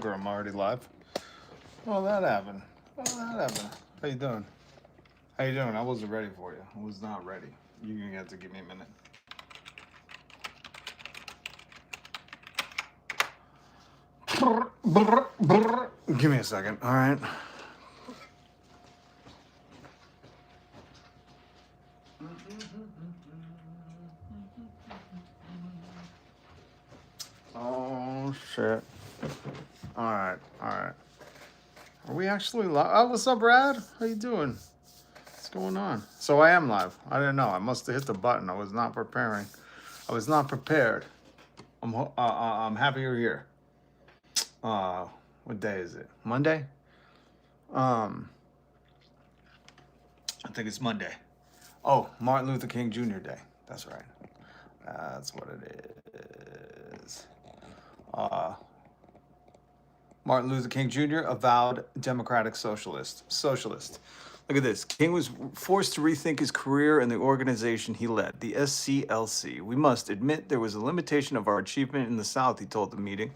sugar, I'm already live. Oh, that happened. How you doing? How you doing? I wasn't ready for you. I was not ready. You're gonna have to give me a minute. Give me a second. All right. Oh shit. All right. Are we actually live? Oh, what's up, Brad? How you doing? What's going on? So I am live. I didn't know. I must have hit the button. I was not preparing. I was not prepared. I'm happy you're here. What day is it? Monday? I think it's Monday. Oh, Martin Luther King Jr. Day. That's right. That's what it is. Martin Luther King Jr., avowed democratic socialist. Look at this. King was forced to rethink his career and the organization he led, the SCLC. We must admit there was a limitation of our achievement in the South, he told the meeting.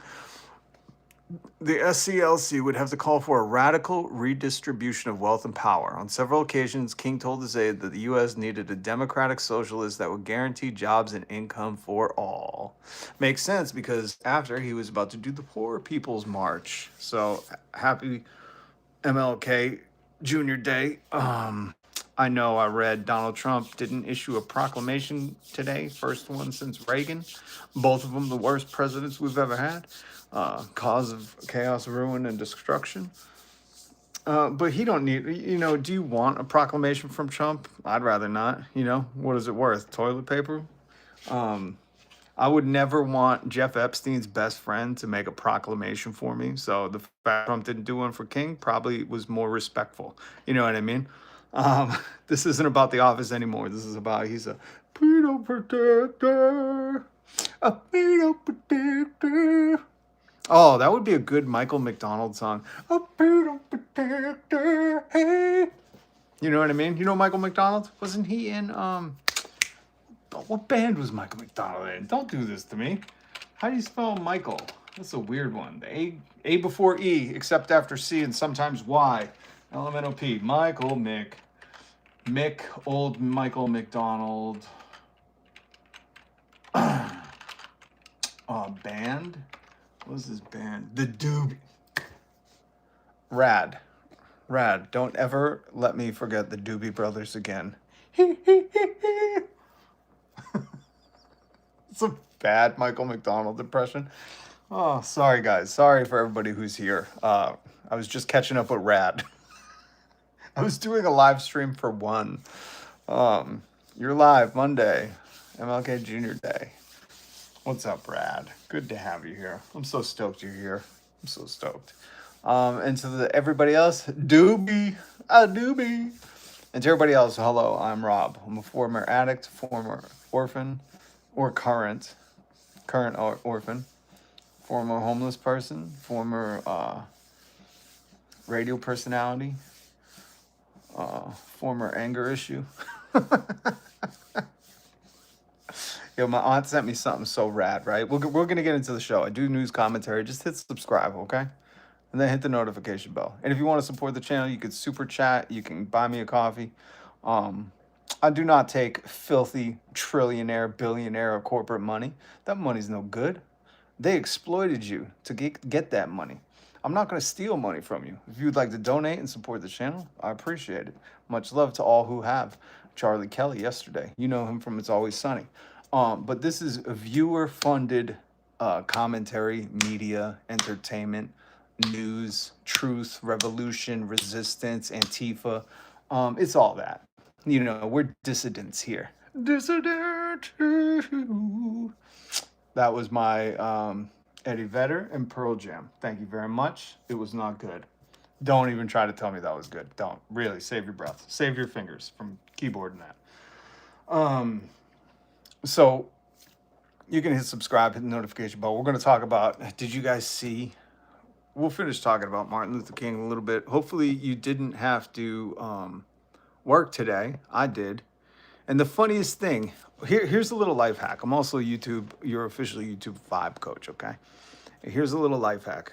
The SCLC would have to call for a radical redistribution of wealth and power. On several occasions, King told his aide that the U.S. needed a democratic socialist that would guarantee jobs and income for all. Makes sense because after he was about to do the Poor People's March. So happy MLK Jr. Day. I know I read Donald Trump didn't issue a proclamation today, first one since Reagan. Both of them the worst presidents we've ever had. Cause of chaos, ruin, and destruction. But he don't need, do you want a proclamation from Trump? I'd rather not, what is it worth? Toilet paper? I would never want Jeff Epstein's best friend to make a proclamation for me. So the fact Trump didn't do one for King probably was more respectful. You know what I mean? This isn't about the office anymore. This is about he's a freedom protector. A freedom protector. Oh, that would be a good Michael McDonald song. A freedom protector. Hey. You know what I mean? You know Michael McDonald? Wasn't he in what band was Michael McDonald in? Don't do this to me. How do you spell Michael? That's a weird one. The A before E, except after C and sometimes Y. LMNOP. Michael Mick, old Michael McDonald. Band? What was his band? The Doobie. Rad. Don't ever let me forget the Doobie Brothers again. It's a bad Michael McDonald impression. Oh, sorry, guys. Sorry for everybody who's here. I was just catching up with Rad. I was doing a live stream for one. You're live Monday, MLK Jr. Day. What's up, Brad? Good to have you here. I'm so stoked you're here. I'm so stoked. And to everybody else, Doobie. And to everybody else, hello, I'm Rob. I'm a former addict, former orphan, or current orphan, former homeless person, former radio personality, former anger issue. Yo, my aunt sent me something so rad, right? We're going to get into the show. I do news commentary. Just hit subscribe, okay? And then hit the notification bell. And if you want to support the channel, you could super chat. You can buy me a coffee. I do not take filthy trillionaire, billionaire, or corporate money. That money's no good. They exploited you to get that money. I'm not going to steal money from you. If you'd like to donate and support the channel, I appreciate it. Much love to all who have. Charlie Kelly yesterday. You know him from It's Always Sunny. But this is a viewer-funded commentary, media, entertainment, news, truth, revolution, resistance, Antifa. It's all that. We're dissidents here. Dissident. That was my Eddie Vedder and Pearl Jam. Thank you very much. It was not good. Don't even try to tell me that was good. Don't. Really, save your breath. Save your fingers from keyboard and that. So you can hit subscribe, hit the notification bell. We're going to talk about, did you guys see? We'll finish talking about Martin Luther King a little bit. Hopefully you didn't have to work today. I did. And the funniest thing, here's a little life hack. I'm also your official YouTube vibe coach, okay? Here's a little life hack.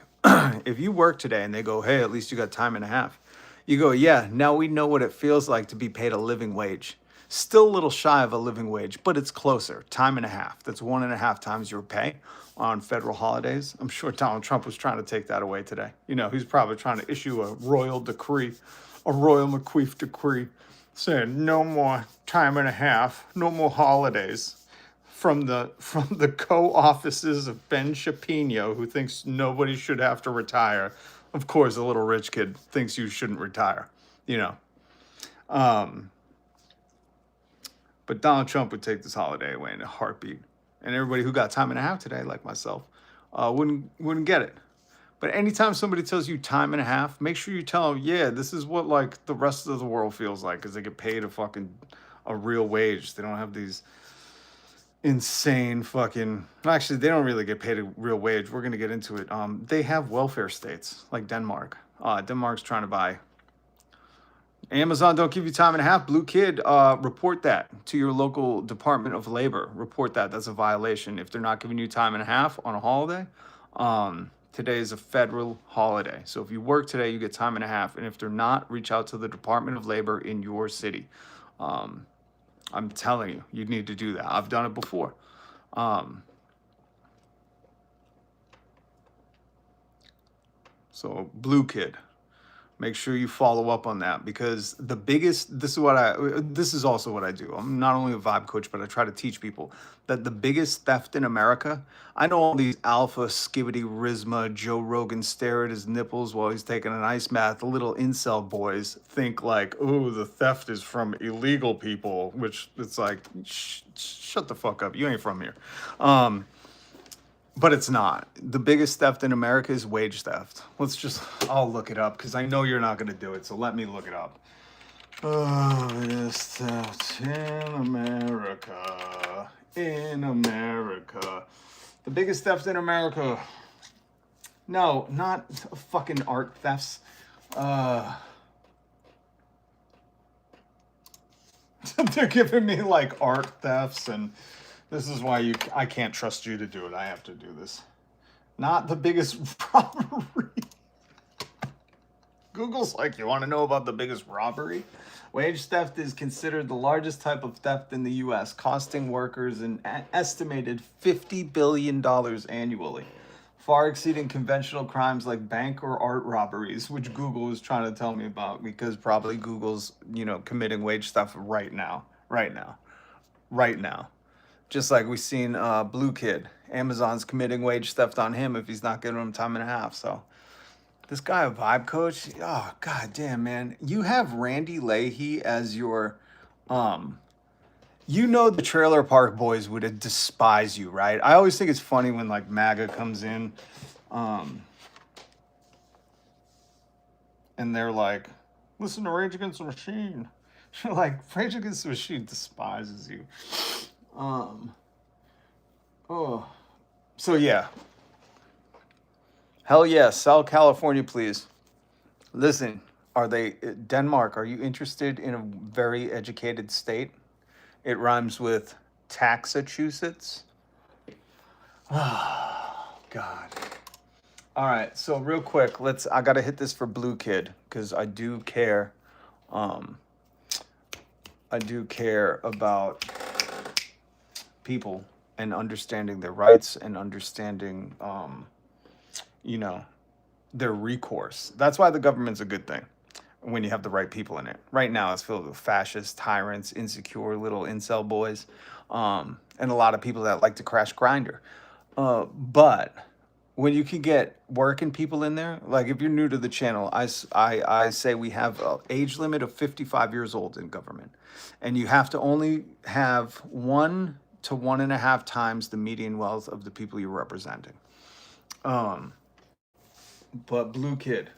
If you work today and they go, hey, at least you got time and a half, you go, yeah, now we know what it feels like to be paid a living wage. Still a little shy of a living wage, but it's closer. Time and a half. That's 1.5 times your pay on federal holidays. I'm sure Donald Trump was trying to take that away today. You know, he's probably trying to issue a royal decree, a royal McQueef decree, saying no more time and a half, no more holidays. From the co-offices of Ben Shapiro, who thinks nobody should have to retire. Of course, a little rich kid thinks you shouldn't retire, you know. But Donald Trump would take this holiday away in a heartbeat, and everybody who got time and a half today, like myself, wouldn't get it. But anytime somebody tells you time and a half, make sure you tell them, yeah, this is what like the rest of the world feels like, because they get paid a real wage. They don't have these insane fucking, actually they don't really get paid a real wage. We're going to get into it. They have welfare states like Denmark. Denmark's trying to buy Amazon. Don't give you time and a half. Blue kid, report that to your local Department of Labor. Report that. That's a violation if they're not giving you time and a half on a holiday. Today is a federal holiday, so if you work today you get time and a half, and if they're not, reach out to the Department of Labor in your city. I'm telling you, you need to do that. I've done it before. So blue kid, make sure you follow up on that, because the biggest, this is also what I do. I'm not only a vibe coach, but I try to teach people that the biggest theft in America, I know all these alpha skibbity rizma Joe Rogan stare at his nipples while he's taking an ice bath. The little incel boys think like, oh, the theft is from illegal people, which it's like, shut the fuck up. You ain't from here. But it's not. The biggest theft in America is wage theft. I'll look it up because I know you're not going to do it. So let me look it up. Biggest theft in America. The biggest theft in America. No, not fucking art thefts. They're giving me like art thefts, and this is why I can't trust you to do it. I have to do this. Not the biggest robbery. Google's like, you want to know about the biggest robbery? Wage theft is considered the largest type of theft in the U.S., costing workers an estimated $50 billion annually, far exceeding conventional crimes like bank or art robberies, which Google is trying to tell me about, because probably Google's, committing wage theft right now. Just like we've seen Blue Kid. Amazon's committing wage theft on him if he's not giving him time and a half. So this guy, a vibe coach, oh, god damn, man. You have Randy Leahy as your, the Trailer Park Boys would despise you, right? I always think it's funny when, like, MAGA comes in, and they're like, listen to Rage Against the Machine. Like, Rage Against the Machine despises you. So yeah. Hell yeah, sell California, please. Listen, Denmark, are you interested in a very educated state? It rhymes with Taxachusetts. Oh, God. All right, so real quick, I gotta hit this for Blue Kid, because I do care. I do care about people and understanding their rights and understanding, their recourse. That's why the government's a good thing when you have the right people in it. Right now, it's filled with fascists, tyrants, insecure little incel boys, and a lot of people that like to crash Grinder. But when you can get working people in there, like if you're new to the channel, I say we have an age limit of 55 years old in government, and you have to only have 1 to 1.5 times the median wealth of the people you're representing. But Blue Kid,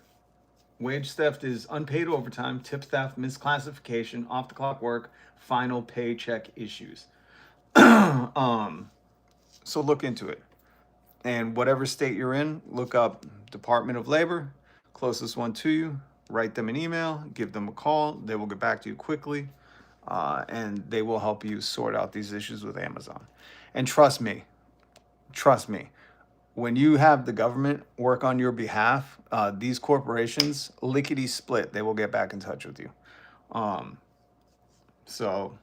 wage theft is unpaid overtime, tip theft, misclassification, off the clock work, final paycheck issues. So look into it. And whatever state you're in, look up Department of Labor, closest one to you, write them an email, give them a call. They will get back to you quickly, and they will help you sort out these issues with Amazon. And trust me, when you have the government work on your behalf, these corporations, lickety split, they will get back in touch with you. Um, so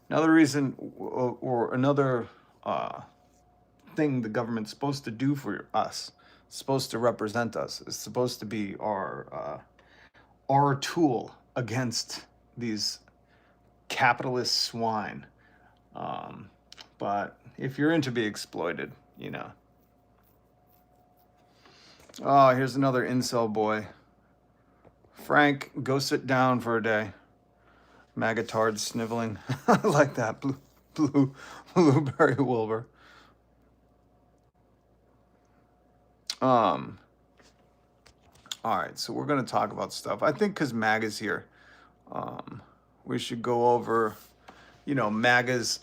another reason or another thing the government's supposed to do for us, supposed to represent us, is supposed to be our tool against these capitalist swine. But if you're into be exploited, you know. Oh, here's another incel boy. Frank, go sit down for a day. Magatard sniveling. I like that. Blueberry Wilbur. All right, so we're going to talk about stuff. I think because MAGA's here, we should go over, you know, MAGA's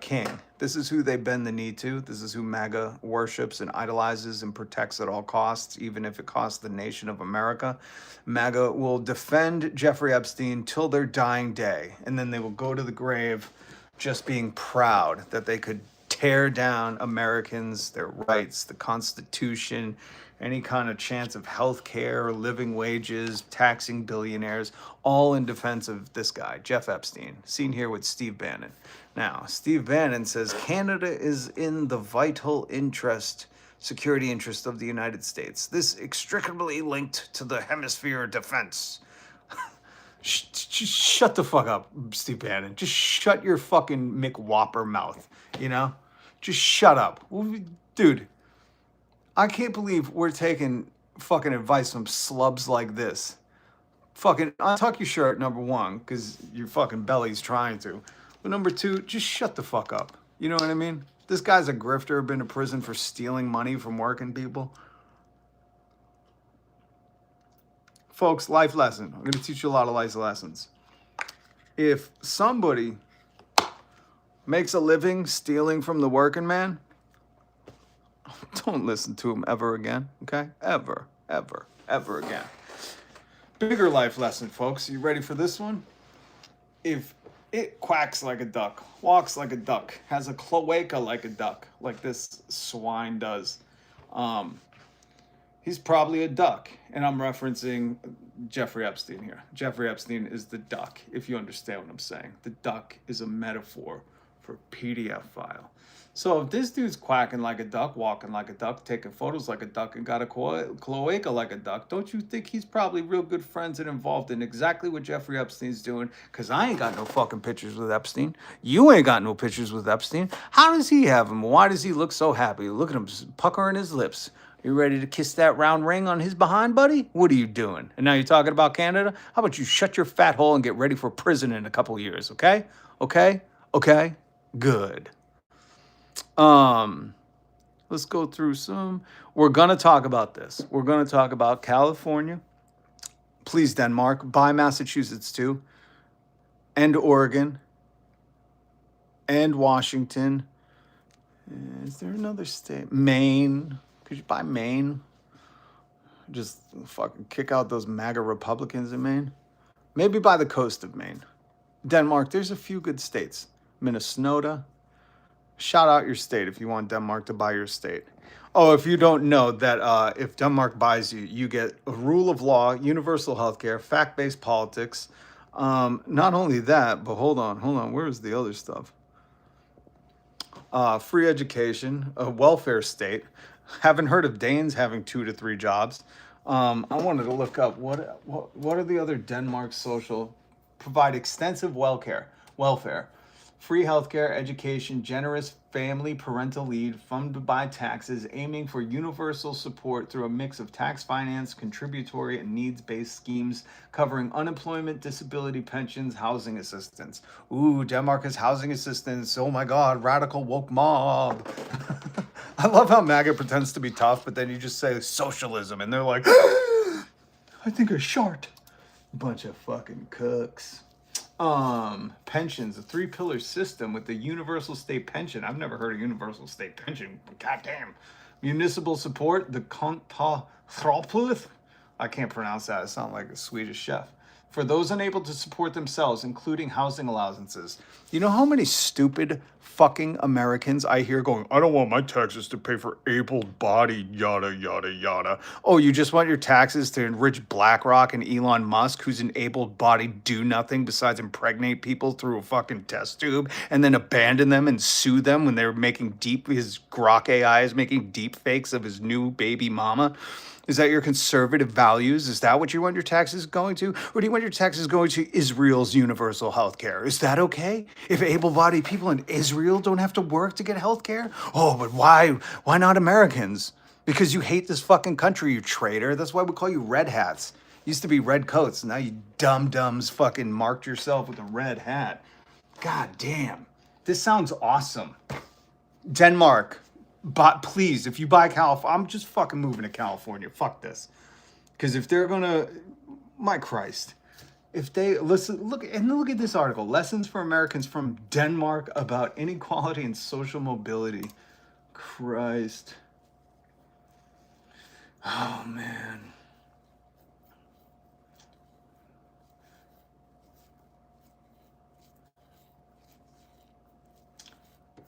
king. This is who they bend the knee to. This is who MAGA worships and idolizes and protects at all costs, even if it costs the nation of America. MAGA will defend Jeffrey Epstein till their dying day, and then they will go to the grave just being proud that they could tear down Americans, their rights, the Constitution, any kind of chance of health care, living wages, taxing billionaires, all in defense of this guy, Jeff Epstein, seen here with Steve Bannon. Now, Steve Bannon says Canada is in the vital security interest of the United States. This inextricably linked to the hemisphere defense. Just shut the fuck up, Steve Bannon. Just shut your fucking McWhopper mouth, you know? Just shut up. Dude, I can't believe we're taking fucking advice from slubs like this. Fucking untuck your shirt, number one, because your fucking belly's trying to. But number two, just shut the fuck up. You know what I mean? This guy's a grifter, been to prison for stealing money from working people. Folks, life lesson. I'm going to teach you a lot of life lessons. If somebody makes a living stealing from the working man, don't listen to him ever again, okay? Ever again. Bigger life lesson, folks. You ready for this one? If it quacks like a duck, walks like a duck, has a cloaca like a duck, like this swine does, he's probably a duck. And I'm referencing Jeffrey Epstein here. Jeffrey Epstein is the duck, if you understand what I'm saying. The duck is a metaphor for PDF file. So if this dude's quacking like a duck, walking like a duck, taking photos like a duck, and got a cloaca like a duck, don't you think he's probably real good friends and involved in exactly what Jeffrey Epstein's doing? Because I ain't got no fucking pictures with Epstein. You ain't got no pictures with Epstein. How does he have them? Why does he look so happy? Look at him puckering his lips. You ready to kiss that round ring on his behind, buddy? What are you doing? And now you're talking about Canada? How about you shut your fat hole and get ready for prison in a couple years, okay? Okay? Good. Let's go through some. We're going to talk about this. We're going to talk about California. Please, Denmark. Buy Massachusetts, too. And Oregon. And Washington. Is there another state? Maine. Could you buy Maine? Just fucking kick out those MAGA Republicans in Maine. Maybe buy the coast of Maine. Denmark, there's a few good states. Minnesota. Shout out your state if you want Denmark to buy your state. Oh, if you don't know that if Denmark buys you, you get a rule of law, universal healthcare, fact-based politics. Not only that, but hold on. Where's the other stuff? Free education, a welfare state. Haven't heard of Danes having 2 to 3 jobs. I wanted to look up what are the other Denmark social provide extensive welfare, free healthcare, education, generous family parental leave, funded by taxes, aiming for universal support through a mix of tax finance, contributory, and needs-based schemes covering unemployment, disability, pensions, housing assistance. Ooh, Denmark has housing assistance. Oh my God, radical woke mob. I love how MAGA pretends to be tough, but then you just say socialism, and they're like, I think a short. Bunch of fucking cooks. Pensions, a 3-pillar system with the universal state pension. I've never heard of universal state pension. Goddamn. Municipal support, the Kontathropluth. I can't pronounce that. It sounds like a Swedish chef. for those unable to support themselves, including housing allowances. You know how many stupid fucking Americans I hear going, I don't want my taxes to pay for able-bodied yada yada yada. Oh, you just want your taxes to enrich BlackRock and Elon Musk, who's an able-bodied do nothing besides impregnate people through a fucking test tube and then abandon them and sue them when they're making his Grok AI is making deep fakes of his new baby mama. Is that your conservative values? Is that what you want your taxes going to? Or do you want your taxes going to Israel's universal health care? Is that okay? If able-bodied people in Israel don't have to work to get health care? Oh, but why? Why not Americans? Because you hate this fucking country, you traitor. That's why we call you red hats. Used to be red coats. Now you dum-dums fucking marked yourself with a red hat. God damn. This sounds awesome. Denmark. But please, if you buy California, I'm just fucking moving to California. Fuck this. Because if they're gonna, my Christ, if they listen, look at this article. Lessons for Americans from Denmark about inequality and social mobility. Christ. Oh man.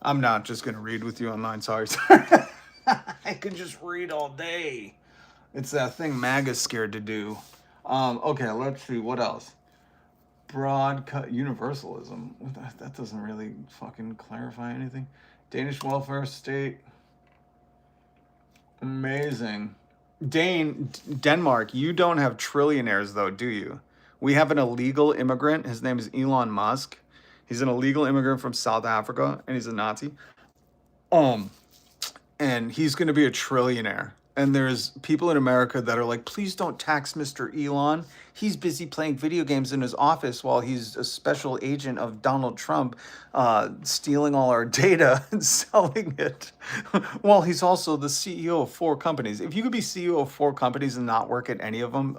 I'm not just gonna read with you online. Sorry. I could just read all day. It's that thing MAGA's scared to do. Okay, let's see. What else? Universalism. That doesn't really fucking clarify anything. Danish welfare state. Amazing. Denmark, you don't have trillionaires though, do you? We have an illegal immigrant. His name is Elon Musk. He's an illegal immigrant from South Africa, and he's a Nazi. And he's going to be a trillionaire. And there's people in America that are like, please don't tax Mr. Elon. He's busy playing video games in his office while he's a special agent of Donald Trump, stealing all our data and selling it. While he's also the CEO of 4 companies. If you could be CEO of 4 companies and not work at any of them,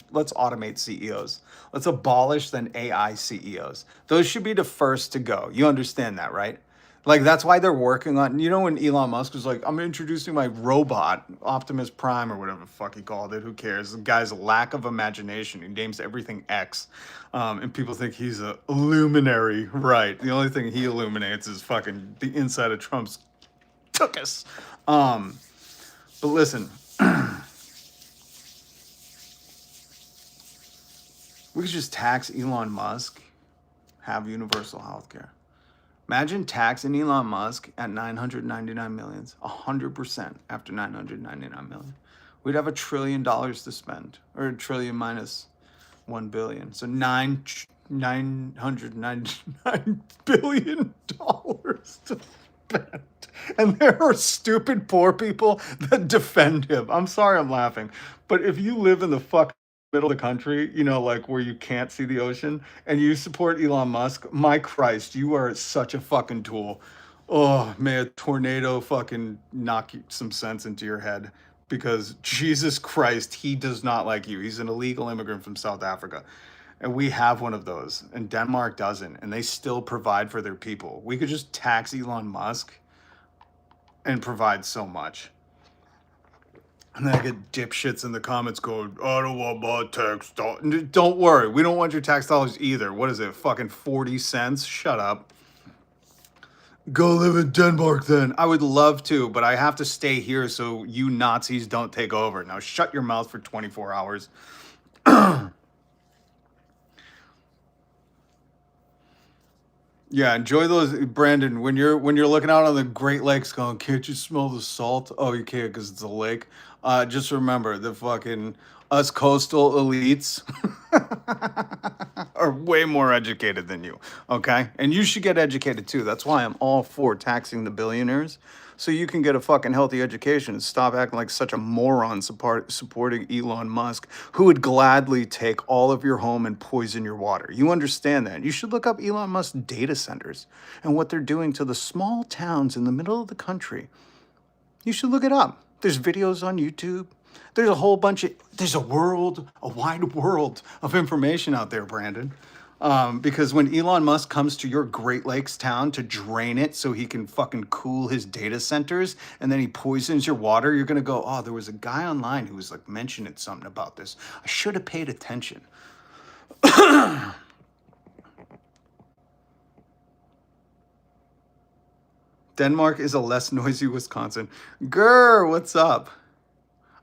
let's automate CEOs. Let's abolish then AI CEOs. Those should be the first to go. You understand that, right? Like, that's why they're working on, you know, when Elon Musk was like, I'm introducing my robot, Optimus Prime, or whatever the fuck he called it, who cares? The guy's lack of imagination. He names everything X. And people think he's a luminary. Right. The only thing he illuminates is fucking the inside of Trump's tuchus. But listen, we could just tax Elon Musk, have universal health care. Imagine taxing Elon Musk at 999 million, 100% after 999 million. We'd have $1 trillion to spend, or a trillion minus 1 billion. So $999 billion to spend. And there are stupid poor people that defend him. I'm sorry I'm laughing, but if you live in the fucking middle of the country, you know, like where you can't see the ocean, and you support Elon Musk, my Christ, you are such a fucking tool. Oh, may a tornado fucking knock some sense into your head, because Jesus Christ, he does not like you. He's an illegal immigrant from South Africa. And we have one of those, and Denmark doesn't, and they still provide for their people. We could just tax Elon Musk and provide so much. And then I get dipshits in the comments going, I don't want my tax dollars. Don't worry, we don't want your tax dollars either. What is it, fucking 40 cents? Shut up. Go live in Denmark then. I would love to, but I have to stay here so you Nazis don't take over. Now shut your mouth for 24 hours. Yeah, enjoy those, Brandon. When you're looking out on the Great Lakes, going, can't you smell the salt? Oh, you can't because it's a lake. Just remember, the fucking us coastal elites are way more educated than you. Okay, and you should get educated too. That's why I'm all for taxing the billionaires, so you can get a fucking healthy education and stop acting like such a moron supporting Elon Musk, who would gladly take all of your home and poison your water. You understand that? You should look up Elon Musk's data centers and what they're doing to the small towns in the middle of the country. You should look it up. There's videos on YouTube. There's a whole bunch of, there's a wide world of information out there, Brandon. Because when Elon Musk comes to your Great Lakes town to drain it so he can fucking cool his data centers, and then he poisons your water, you're going to go, oh, there was a guy online who was like mentioning something about this. I should have paid attention. Denmark is a less noisy Wisconsin. Grr, what's up?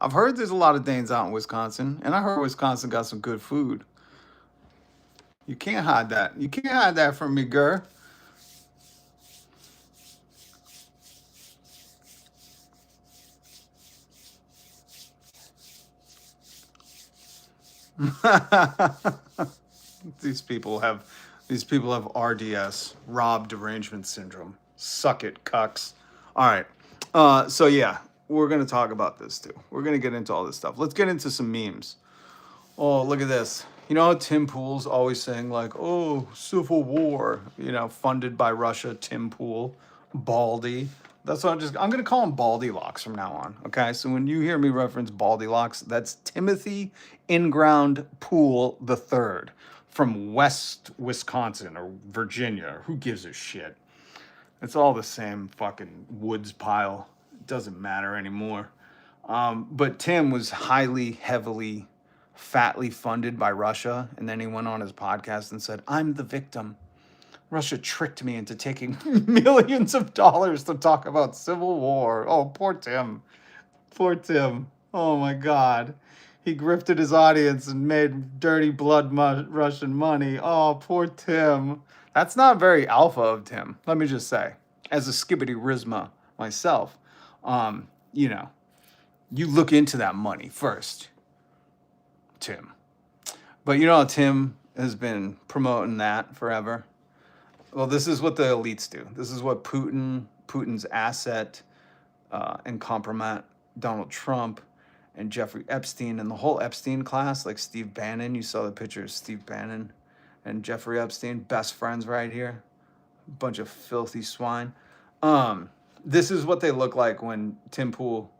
I've heard there's a lot of Danes out in Wisconsin, and I heard Wisconsin got some good food. You can't hide that. You can't hide that from me, grr. These people have RDS, Rob Derangement Syndrome. Suck it, cucks. All right. So yeah, we're gonna talk about this too. We're gonna get into all this stuff. Let's get into some memes. Oh, look at this. You know how Tim Pool's always saying like, oh, civil war, you know, funded by Russia, Tim Pool, Baldy. That's what I'm gonna call him Baldy Locks from now on. Okay. So when you hear me reference Baldy Locks, that's Timothy Inground Pool III from West Wisconsin or Virginia. Who gives a shit? It's all the same fucking woods pile. It doesn't matter anymore. But Tim was heavily, fatly funded by Russia. And then he went on his podcast and said, I'm the victim. Russia tricked me into taking millions of dollars to talk about civil war. Oh, poor Tim. Poor Tim. Oh my God. He grifted his audience and made dirty blood Russian money. Oh, poor Tim. That's not very alpha of Tim, let me just say. As a skibbity rizma myself, you know, you look into that money first, Tim. But you know, Tim has been promoting that forever. Well, this is what the elites do. This is what Putin's asset and compromise Donald Trump and Jeffrey Epstein and the whole Epstein class, like Steve Bannon. You saw the picture of Steve Bannon and Jeffrey Epstein, best friends right here. Bunch of filthy swine. This is what they look like when Tim Pool,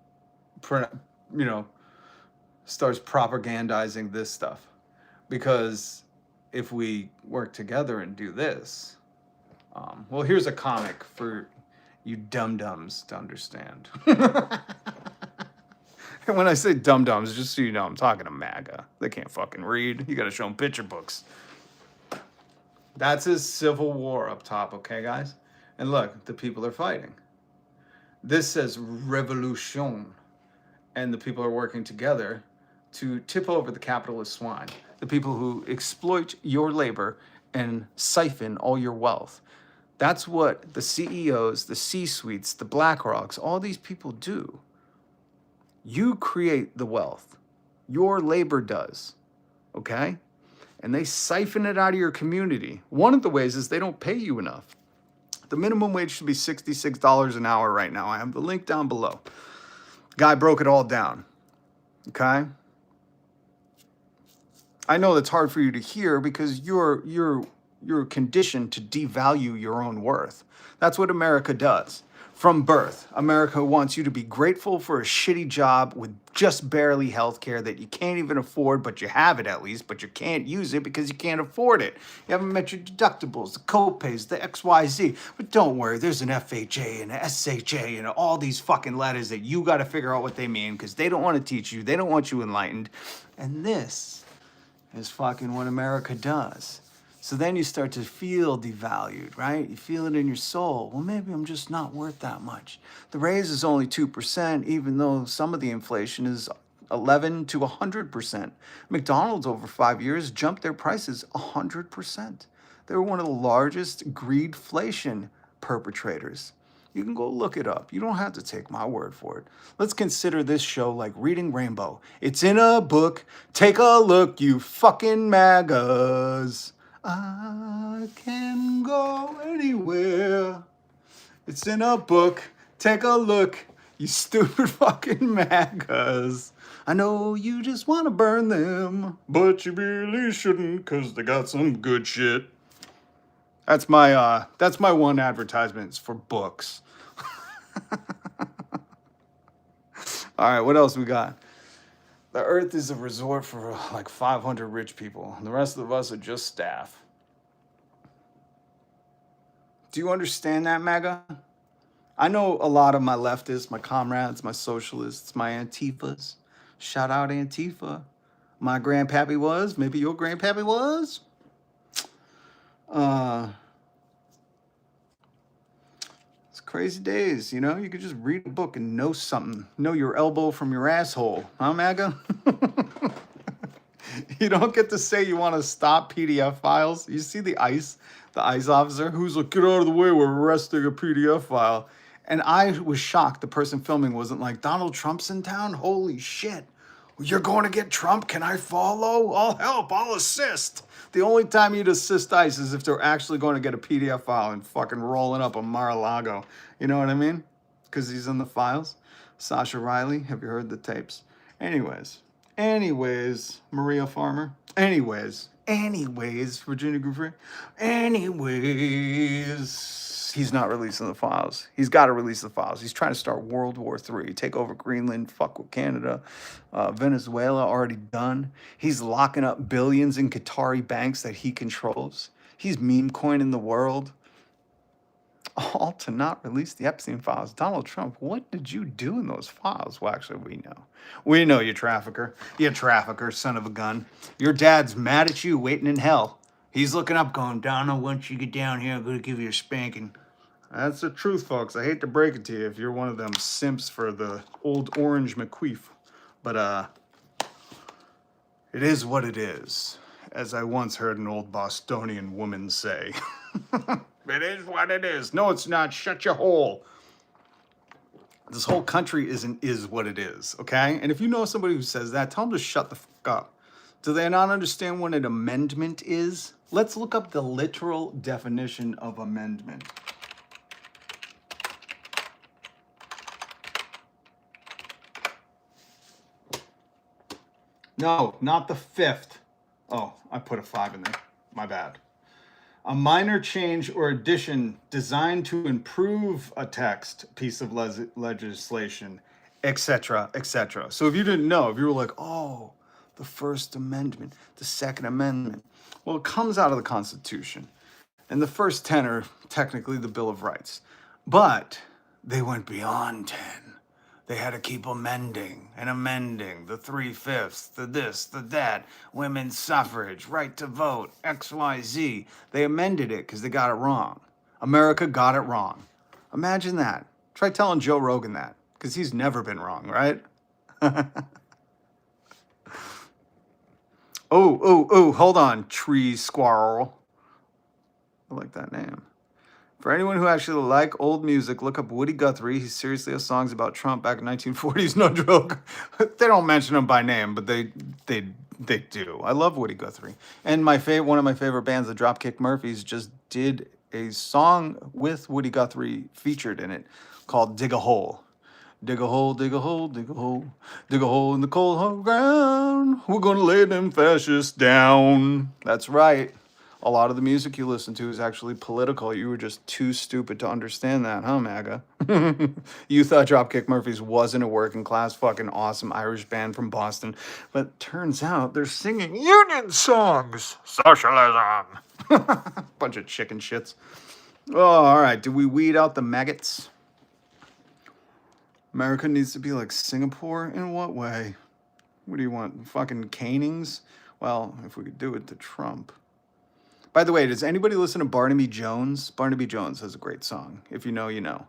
you know, starts propagandizing this stuff. Because if we work together and do this, well, here's a comic for you dum-dums to understand. And when I say dum-dums, just so you know, I'm talking to MAGA. They can't fucking read. You got to show them picture books. That's his civil war up top, okay, guys? And look, the people are fighting. This says revolution, and the people are working together to tip over the capitalist swine, the people who exploit your labor and siphon all your wealth. That's what the CEOs, the C-suites, the BlackRocks, all these people do. You create the wealth. Your labor does, okay? And they siphon it out of your community. One of the ways is they don't pay you enough. The minimum wage should be $66 an hour right now. I have the link down below. Guy broke it all down, okay? I know that's hard for you to hear because you're conditioned to devalue your own worth. That's what America does. From birth, America wants you to be grateful for a shitty job with just barely health care that you can't even afford, but you have it at least, but you can't use it because you can't afford it. You haven't met your deductibles, the co-pays, the XYZ. But don't worry, there's an FHA and an SHA and all these fucking letters that you got to figure out what they mean because they don't want to teach you. They don't want you enlightened. And this is fucking what America does. So then you start to feel devalued, right? You feel it in your soul. Well, maybe I'm just not worth that much. The raise is only 2%, even though some of the inflation is 11 to 100%. McDonald's over 5 years jumped their prices 100%. They were one of the largest greedflation perpetrators. You can go look it up. You don't have to take my word for it. Let's consider this show like reading Rainbow. It's in a book. Take a look, you fucking MAGAs. I can go anywhere. It's in a book. Take a look, you stupid fucking MAGAs. I know you just want to burn them, but you really shouldn't because they got some good shit. That's my one advertisement. It's for books. All right, what else we got? The earth is a resort for like 500 rich people. The rest of us are just staff. Do you understand that, MAGA? I know a lot of my leftists, my comrades, my socialists, my Antifas. Shout out Antifa. My grandpappy was. Maybe your grandpappy was. It's crazy days, you know? You could just read a book and know something. Know your elbow from your asshole. Huh, MAGA? You don't get to say you want to stop PDF files. You see the ICE officer who's like, get out of the way, we're arresting a PDF file. And I was shocked the person filming wasn't like, Donald Trump's in town? Holy shit. You're going to get Trump? Can I follow? I'll help. I'll assist. The only time you'd assist ICE is if they're actually going to get a PDF file and fucking rolling up a Mar-a-Lago. You know what I mean? Because he's in the files. Sasha Riley, have you heard the tapes? Anyways, Maria Farmer. Anyways, Virginia Giuffre. Anyways, he's not releasing the files. He's got to release the files. He's trying to start World War III, take over Greenland, fuck with Canada. Venezuela already done. He's locking up billions in Qatari banks that he controls. He's meme coining the world. All to not release the Epstein files. Donald Trump, what did you do in those files? Well, actually, we know. We know, you trafficker. You trafficker, son of a gun. Your dad's mad at you, waiting in hell. He's looking up, going, Donald, once you get down here, I'm going to give you a spanking. That's the truth, folks. I hate to break it to you if you're one of them simps for the old orange McQueef. But, it is what it is, as I once heard an old Bostonian woman say. It is what it is. No, it's not. Shut your hole. This whole country is what it is, okay? And if you know somebody who says that, tell them to shut the fuck up. Do they not understand what an amendment is? Let's look up the literal definition of amendment. No, not the fifth. Oh, I put a 5 in there. My bad. A minor change or addition designed to improve a text, piece of legislation, etc., etc. So if you didn't know, if you were like, oh, the First Amendment, the Second Amendment, well, it comes out of the Constitution. And the first 10 are technically the Bill of Rights. But they went beyond 10. They had to keep amending and amending the 3/5, the this, the that, women's suffrage, right to vote, XYZ. They amended it because they got it wrong. America got it wrong. Imagine that. Try telling Joe Rogan that, because he's never been wrong, right? Oh, hold on, tree squirrel. I like that name. For anyone who actually like old music, look up Woody Guthrie. He seriously has songs about Trump back in 1940s. No joke. They don't mention him by name, but they do. I love Woody Guthrie. And one of my favorite bands, the Dropkick Murphys, just did a song with Woody Guthrie featured in it called Dig a Hole. Dig a hole, dig a hole, dig a hole, dig a hole in the cold hard ground. We're gonna lay them fascists down. That's right. A lot of the music you listen to is actually political. You were just too stupid to understand that, huh, MAGA? You thought Dropkick Murphys wasn't a working class fucking awesome Irish band from Boston. But turns out they're singing union songs. Socialism. Bunch of chicken shits. Oh, all right. Do we weed out the maggots? America needs to be like Singapore? In what way? What do you want? Fucking canings? Well, if we could do it to Trump. By the way, does anybody listen to Barnaby Jones? Barnaby Jones has a great song. If you know, you know.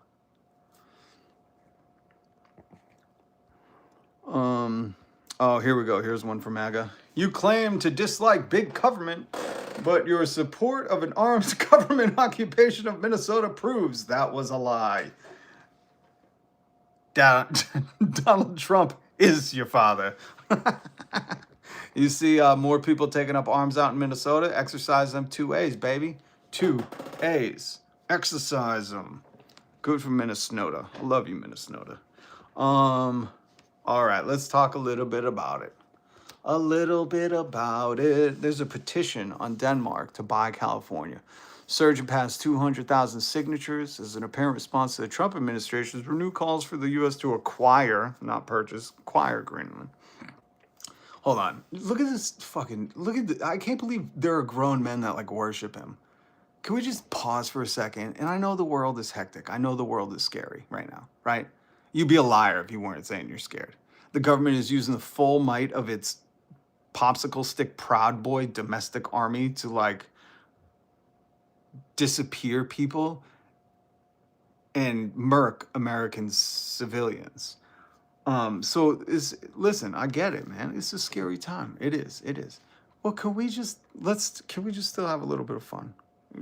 Oh, here we go. Here's one from MAGA. You claim to dislike big government, but your support of an armed government occupation of Minnesota proves that was a lie. Donald Trump is your father. You see more people taking up arms out in Minnesota. Exercise them 2 A's, baby. 2 A's. Exercise them. Good for Minnesota. I love you, Minnesota. All right, let's talk a little bit about it. There's a petition on Denmark to buy California. Surging past 200,000 signatures as an apparent response to the Trump administration's renewed calls for the U.S. to acquire, not purchase, acquire Greenland. Hold on. Look at this I can't believe there are grown men that like worship him. Can we just pause for a second? And I know the world is hectic. I know the world is scary right now, right? You'd be a liar if you weren't saying you're scared. The government is using the full might of its popsicle stick Proud Boy domestic army to like disappear people and murk American civilians. So is listen, I get it, man. It's a scary time. It is. It is. Well, can we just still have a little bit of fun?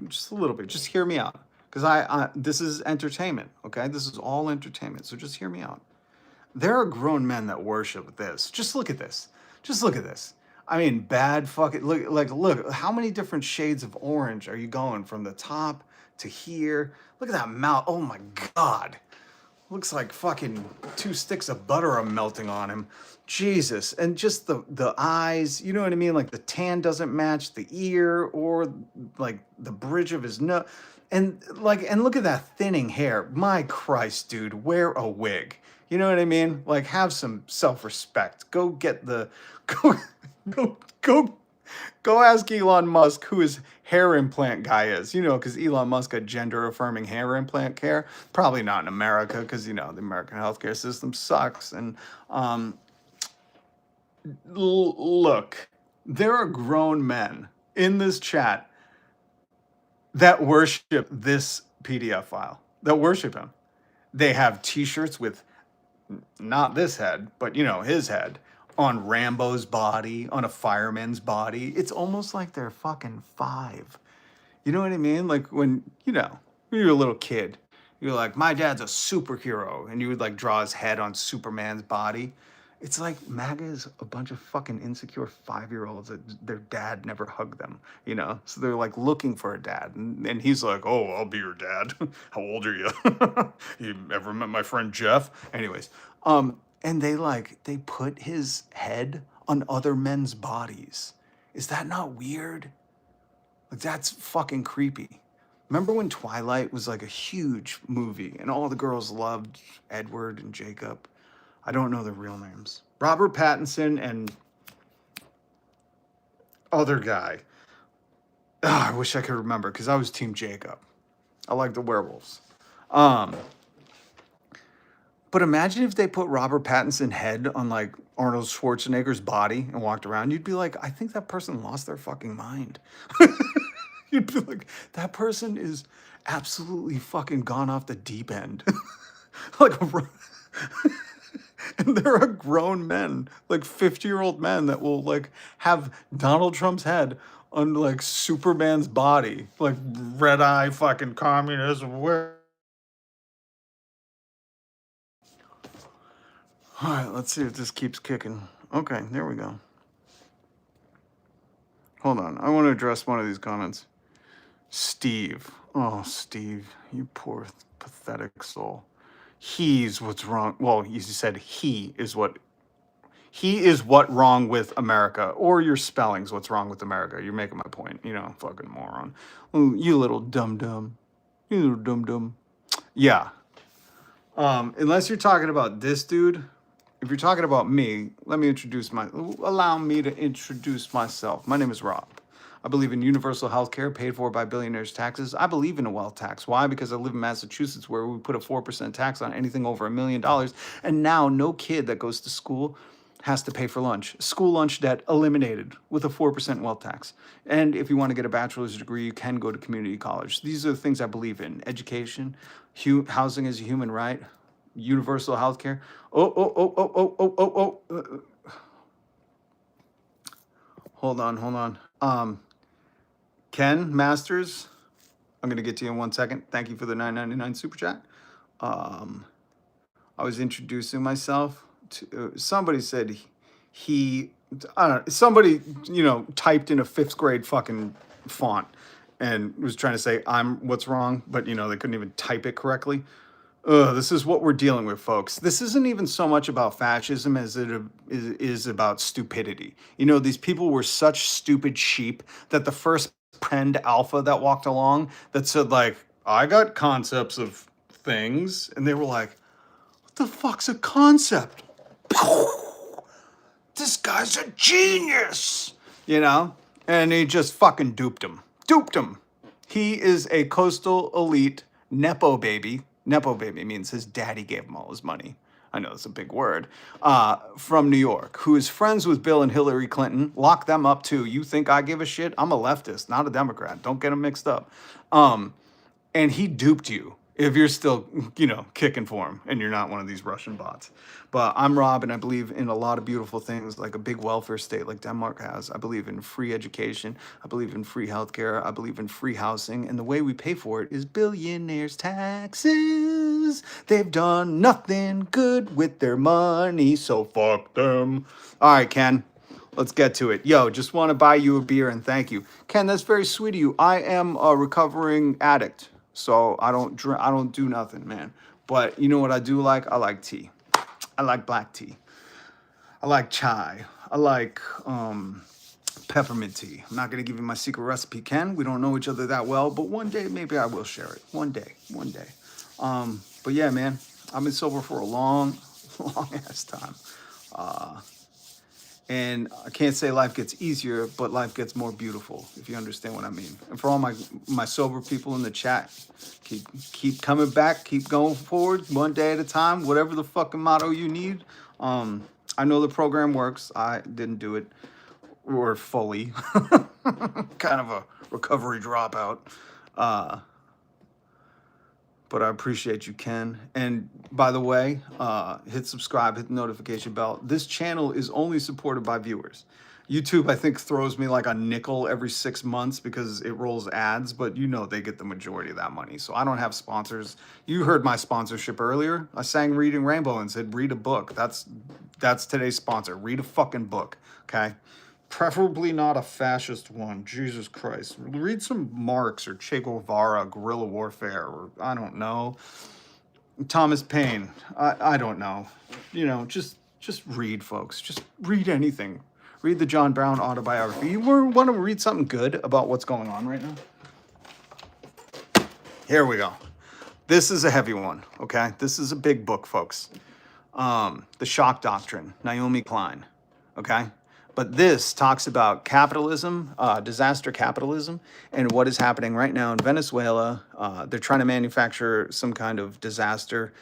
Just a little bit. Just hear me out. Because this is entertainment, okay? This is all entertainment. So just hear me out. There are grown men that worship this. Just look at this. Just look at this. I mean, bad fucking look, how many different shades of orange are you going from the top to here? Look at that mouth. Oh my God. Looks like fucking 2 sticks of butter are melting on him. Jesus. And just the eyes, you know what I mean? Like the tan doesn't match the ear or like the bridge of his nose. And look at that thinning hair. My Christ, dude, wear a wig. You know what I mean? Like have some self-respect. Go get the go go go ask Elon Musk who his hair implant guy is. You know, because Elon Musk got gender affirming hair implant care. Probably not in America, because you know the American healthcare system sucks. And look, there are grown men in this chat that worship this PDF file. That worship him. They have T-shirts with not this head, but you know his head on Rambo's body, on a fireman's body. It's almost like they're fucking 5. You know what I mean? Like when when you're a little kid, you're like, my dad's a superhero, and you would like draw his head on Superman's body. It's like MAGA is a bunch of fucking insecure 5-year-olds that their dad never hugged them, you know? So they're like looking for a dad. And he's like, oh, I'll be your dad. How old are you? You ever met my friend Jeff? Anyways, and they put his head on other men's bodies. Is that not weird? Like that's fucking creepy. Remember when Twilight was like a huge movie and all the girls loved Edward and Jacob? I don't know their real names. Robert Pattinson and other guy. I wish I could remember because I was Team Jacob. I like the werewolves. But imagine if they put Robert Pattinson's head on like Arnold Schwarzenegger's body and walked around. You'd be like, I think that person lost their fucking mind. You'd be like, that person is absolutely fucking gone off the deep end. Like, and there are grown men, like 50-year-old men that will like have Donald Trump's head on like Superman's body, like red eye fucking communism. Where? All right, let's see if this keeps kicking. Okay, there we go. Hold on, I want to address one of these comments. Steve. Oh, Steve, you poor pathetic soul. He's what's wrong. Well, you said he is what wrong with America, or your spelling's what's wrong with America. You're making my point, fucking moron. Ooh, you little dum-dum. You little dum-dum. Yeah. Unless you're talking about this dude, if you're talking about me, allow me to introduce myself. My name is Rob. I believe in universal health care paid for by billionaires' taxes. I believe in a wealth tax. Why? Because I live in Massachusetts where we put a 4% tax on anything over $1 million. And now no kid that goes to school has to pay for lunch. School lunch debt eliminated with a 4% wealth tax. And if you want to get a bachelor's degree, you can go to community college. These are the things I believe in. Education, housing is a human right, universal health care. Hold on. Ken Masters, I'm going to get to you in 1 second. Thank you for the $9.99 super chat. I was introducing myself to somebody said I don't know, somebody, typed in a 5th grade fucking font and was trying to say I'm what's wrong, but they couldn't even type it correctly. This is what we're dealing with, folks. This isn't even so much about fascism as it is about stupidity. These people were such stupid sheep that the first Prend Alpha that walked along that said, like, I got concepts of things, and they were like, what the fuck's a concept? This guy's a genius, and he just fucking duped him. He is a coastal elite Nepo baby. Nepo baby means his daddy gave him all his money. I know it's a big word, from New York, who is friends with Bill and Hillary Clinton. Lock them up too. You think I give a shit? I'm a leftist, not a Democrat. Don't get them mixed up. And he duped you if you're still, kicking for him and you're not one of these Russian bots. But I'm Rob, and I believe in a lot of beautiful things, like a big welfare state like Denmark has. I believe in free education. I believe in free healthcare. I believe in free housing. And the way we pay for it is billionaires' taxes. They've done nothing good with their money, so fuck them. All right, Ken. Let's get to it. Yo, just want to buy you a beer and thank you. Ken, that's very sweet of you. I am a recovering addict, so I don't drink, I don't do nothing, man. But you know what I do like? I like tea. I like black tea. I like chai. I like peppermint tea. I'm not going to give you my secret recipe, Ken. We don't know each other that well, but one day maybe I will share it. One day. But yeah, man, I've been sober for a long ass time. And I can't say life gets easier, but life gets more beautiful, if you understand what I mean. And for all my sober people in the chat, keep coming back, keep going forward, one day at a time, whatever the fucking motto you need. I know the program works. I didn't do it or fully. Kind of a recovery dropout. But I appreciate you, Ken. And by the way, hit subscribe, hit the notification bell. This channel is only supported by viewers. YouTube, I think, throws me like a nickel every 6 months because it rolls ads, but they get the majority of that money. So I don't have sponsors. You heard my sponsorship earlier. I sang Reading Rainbow and said, read a book. That's today's sponsor. Read a fucking book, okay? Preferably not a fascist one. Jesus Christ. Read some Marx or Che Guevara, guerrilla warfare, or I don't know. Thomas Paine. I don't know. Just read, folks. Just read anything. Read the John Brown autobiography. You want to read something good about what's going on right now? Here we go. This is a heavy one, okay? This is a big book, folks. The Shock Doctrine, Naomi Klein, okay? But this talks about capitalism, disaster capitalism, and what is happening right now in Venezuela. They're trying to manufacture some kind of disaster.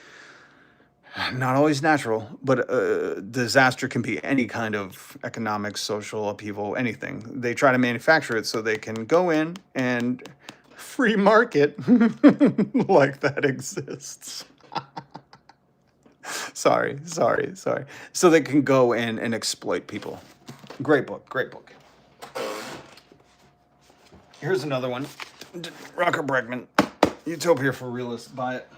Not always natural, but disaster can be any kind of economic, social upheaval, anything. They try to manufacture it so they can go in and free market like that exists. Sorry. So they can go in and exploit people. Great book. Here's another one. Rucker Bregman, Utopia for Realists. Buy it.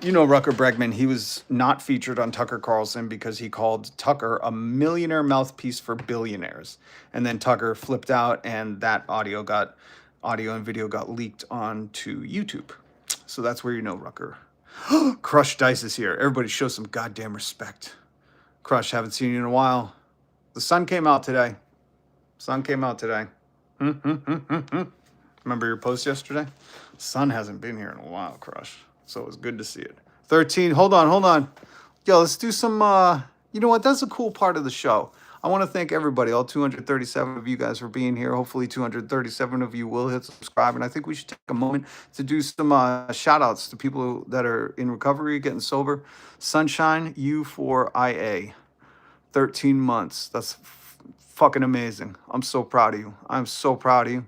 Rucker Bregman, he was not featured on Tucker Carlson because he called Tucker a millionaire mouthpiece for billionaires. And then Tucker flipped out and that audio and video got leaked onto YouTube. So that's where Rucker. Crush Dice is here. Everybody show some goddamn respect. Crush, haven't seen you in a while. The sun came out today. Remember your post yesterday? Sun hasn't been here in a while, Crush. So it was good to see it. 13, hold on. Yo, let's do some, you know what? That's a cool part of the show. I want to thank everybody, all 237 of you guys for being here. Hopefully 237 of you will hit subscribe. And I think we should take a moment to do some shout outs to people that are in recovery, getting sober. Sunshine, U4IA. 13 months. That's fucking amazing. I'm so proud of you. I'm so proud of you.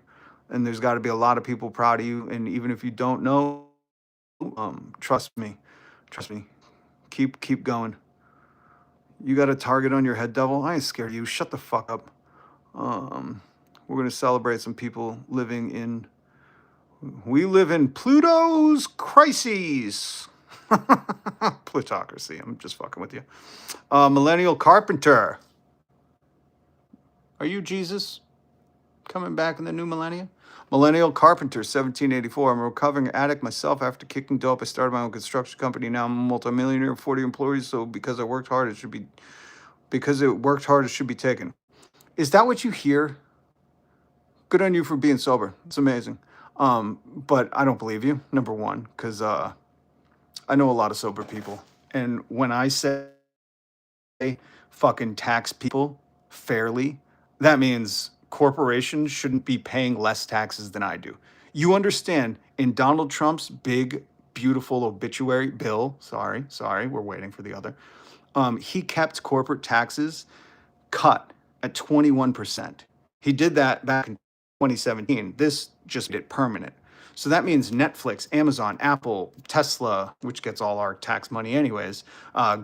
And there's got to be a lot of people proud of you. And even if you don't know, trust me. Keep going. You got a target on your head, devil? I ain't scared of you. Shut the fuck up. We're going to celebrate some people we live in Pluto's crises. Plutocracy. I'm just fucking with you. Millennial Carpenter. Are you Jesus coming back in the new millennium? Millennial Carpenter, 1784. I'm a recovering addict myself. After kicking dope, I started my own construction company. Now I'm a multimillionaire, 40 employees. So because it worked hard, it should be taken. Is that what you hear? Good on you for being sober. It's amazing. But I don't believe you, number one, because I know a lot of sober people. And when I say fucking tax people fairly, that means corporations shouldn't be paying less taxes than I do. You understand, in Donald Trump's big beautiful obituary bill. Sorry, we're waiting for the other. He kept corporate taxes cut at 21%. He did that back in 2017. This just made it permanent. So that means Netflix, Amazon, Apple, Tesla, which gets all our tax money anyways,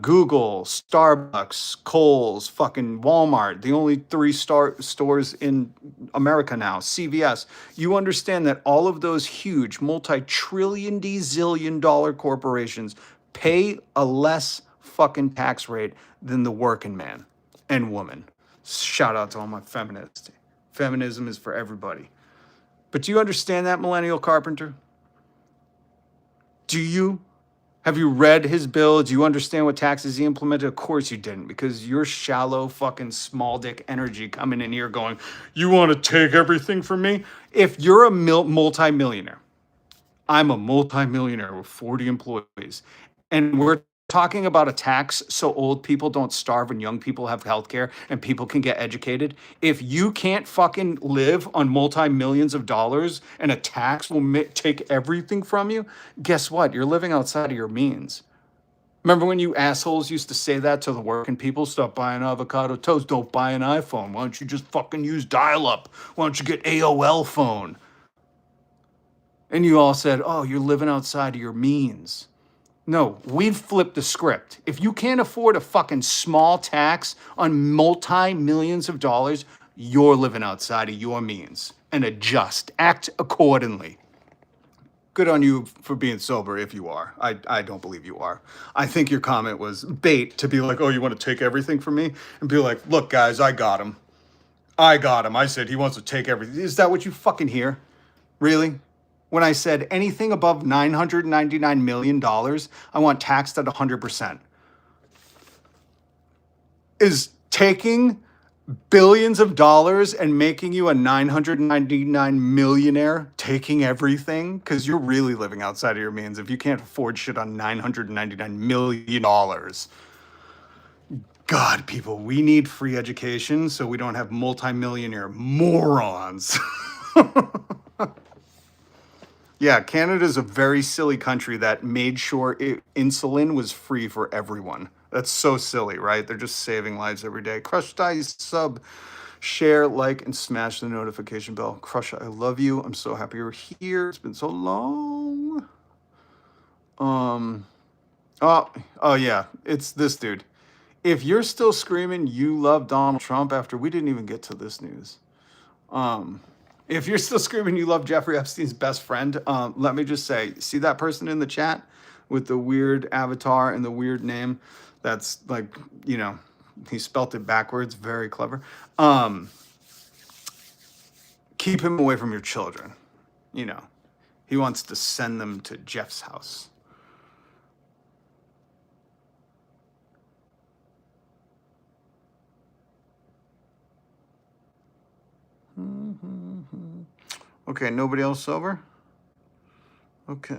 Google, Starbucks, Kohl's, fucking Walmart, the only stores in America now, CVS. You understand that all of those huge multi-trillion, zillion dollar corporations pay a less fucking tax rate than the working man and woman. Shout out to all my feminists. Feminism is for everybody. But do you understand that, Millennial Carpenter? Do you? Have you read his bill? Do you understand what taxes he implemented? Of course you didn't, because you're shallow fucking small dick energy coming in here going, you want to take everything from me? If you're a multi-millionaire, I'm a multi-millionaire with 40 employees, and we're talking about a tax so old people don't starve and young people have healthcare and people can get educated. If you can't fucking live on multi-millions of dollars and a tax will take everything from you, guess what? You're living outside of your means. Remember when you assholes used to say that to the working people? Stop buying avocado toast. Don't buy an iPhone. Why don't you just fucking use dial-up? Why don't you get AOL phone? And you all said, oh, you're living outside of your means. No, we've flipped the script. If you can't afford a fucking small tax on multi-millions of dollars, you're living outside of your means. And adjust. Act accordingly. Good on you for being sober if you are. I don't believe you are. I think your comment was bait to be like, oh, you want to take everything from me? And be like, look, guys, I got him. I said he wants to take everything. Is that what you fucking hear? Really? When I said anything above $999 million, I want taxed at 100%. Is taking billions of dollars and making you a 999 millionaire taking everything? Because you're really living outside of your means if you can't afford shit on $999 million. God, people, we need free education so we don't have multimillionaire morons. Yeah, Canada's a very silly country that made sure insulin was free for everyone. That's so silly, right? They're just saving lives every day. Crush Dice, sub, share, like, and smash the notification bell. Crush, I love you. I'm so happy you're here. It's been so long. Oh yeah, it's this dude. If you're still screaming you love Donald Trump after we didn't even get to this news. If you're still screaming you love Jeffrey Epstein's best friend, let me just say, see that person in the chat with the weird avatar and the weird name? That's like, you know, he spelt it backwards, very clever. Keep him away from your children. You know, he wants to send them to Jeff's house. Okay, nobody else sober? Okay.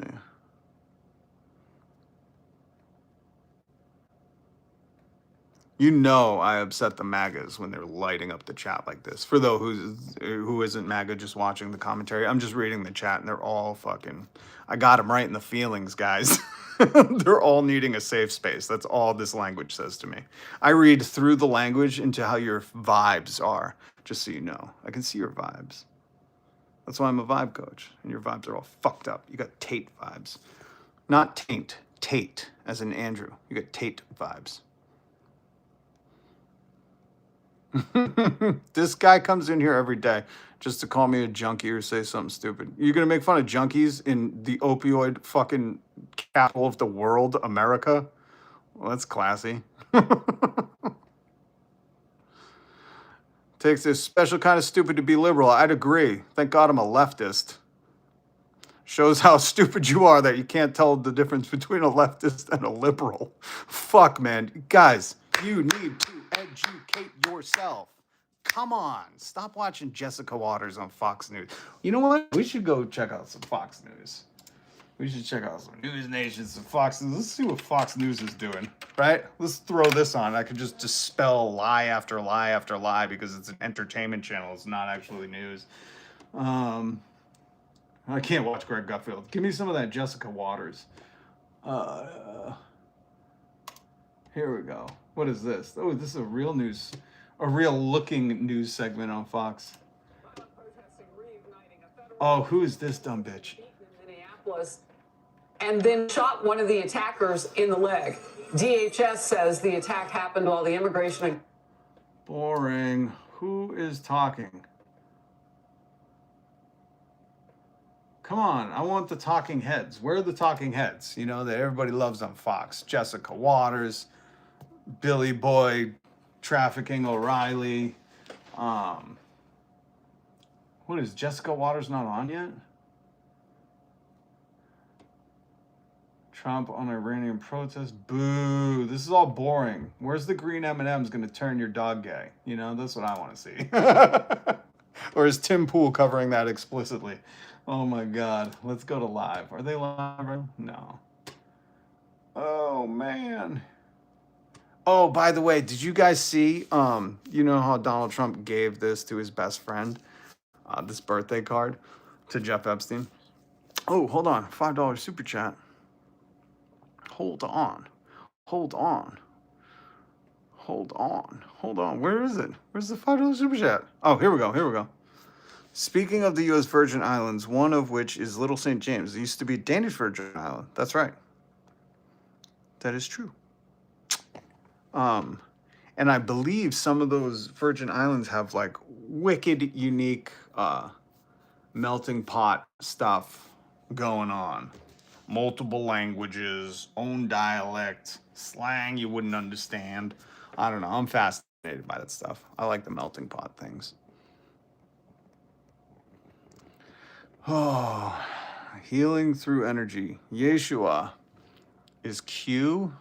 You know I upset the MAGAs when they're lighting up the chat like this. For those who isn't MAGA just watching the commentary, I'm just reading the chat and they're all fucking... I got them right in the feelings, guys. They're all needing a safe space. That's all this language says to me. I read through the language into how your vibes are, just so you know. I can see your vibes. That's why I'm a vibe coach. And your vibes are all fucked up. You got Tate vibes. Not taint. Tate, as in Andrew. You got Tate vibes. This guy comes in here every day just to call me a junkie or say something stupid. You're going to make fun of junkies in the opioid fucking capital of the world, America? Well, that's classy. Takes this special kind of stupid to be liberal. I'd agree. Thank God I'm a leftist. Shows how stupid you are that you can't tell the difference between a leftist and a liberal. Fuck, man. Guys, you need to educate yourself. Come on. Stop watching Jessica Waters on Fox News. You know what? We should go check out some Fox News. We should check out some News Nation, some Fox News. Let's see what Fox News is doing, right? Let's throw this on. I could just dispel lie after lie after lie because it's an entertainment channel. It's not actually news. All I can't watch Greg Gutfeld. Give me some of that Jessica Waters. Here we go. What is this? Oh, this is a real looking news segment on Fox. Oh, who is this dumb bitch? Minneapolis, and then shot one of the attackers in the leg. DHS says the attack happened while the immigration. Boring. Who is talking? Come on, I want the talking heads. Where are the talking heads? You know, that everybody loves on Fox. Jessica Waters, Billy Boy, Trafficking O'Reilly. What is Jessica Waters not on yet? Trump on Iranian protest. Boo. This is all boring. Where's the green M&M's going to turn your dog gay? You know, that's what I want to see. Or is Tim Pool covering that explicitly? Oh my God. Let's go to live. Are they live? No. Oh man. Oh, by the way, did you guys see, you know how Donald Trump gave this to his best friend, this birthday card to Jeff Epstein? Oh, hold on. $5 super chat. Hold on. Hold on. Hold on. Hold on. Where is it? Where's the $5 super chat? Oh, here we go. Here we go. Speaking of the U.S. Virgin Islands, one of which is Little St. James. It used to be Danish Virgin Island. That's right. That is true. And I believe some of those Virgin Islands have like wicked unique melting pot stuff going on. Multiple languages, own dialect, slang you wouldn't understand. I don't know. I'm fascinated by that stuff. I like the melting pot things. Oh, healing through energy. Yeshua is Q.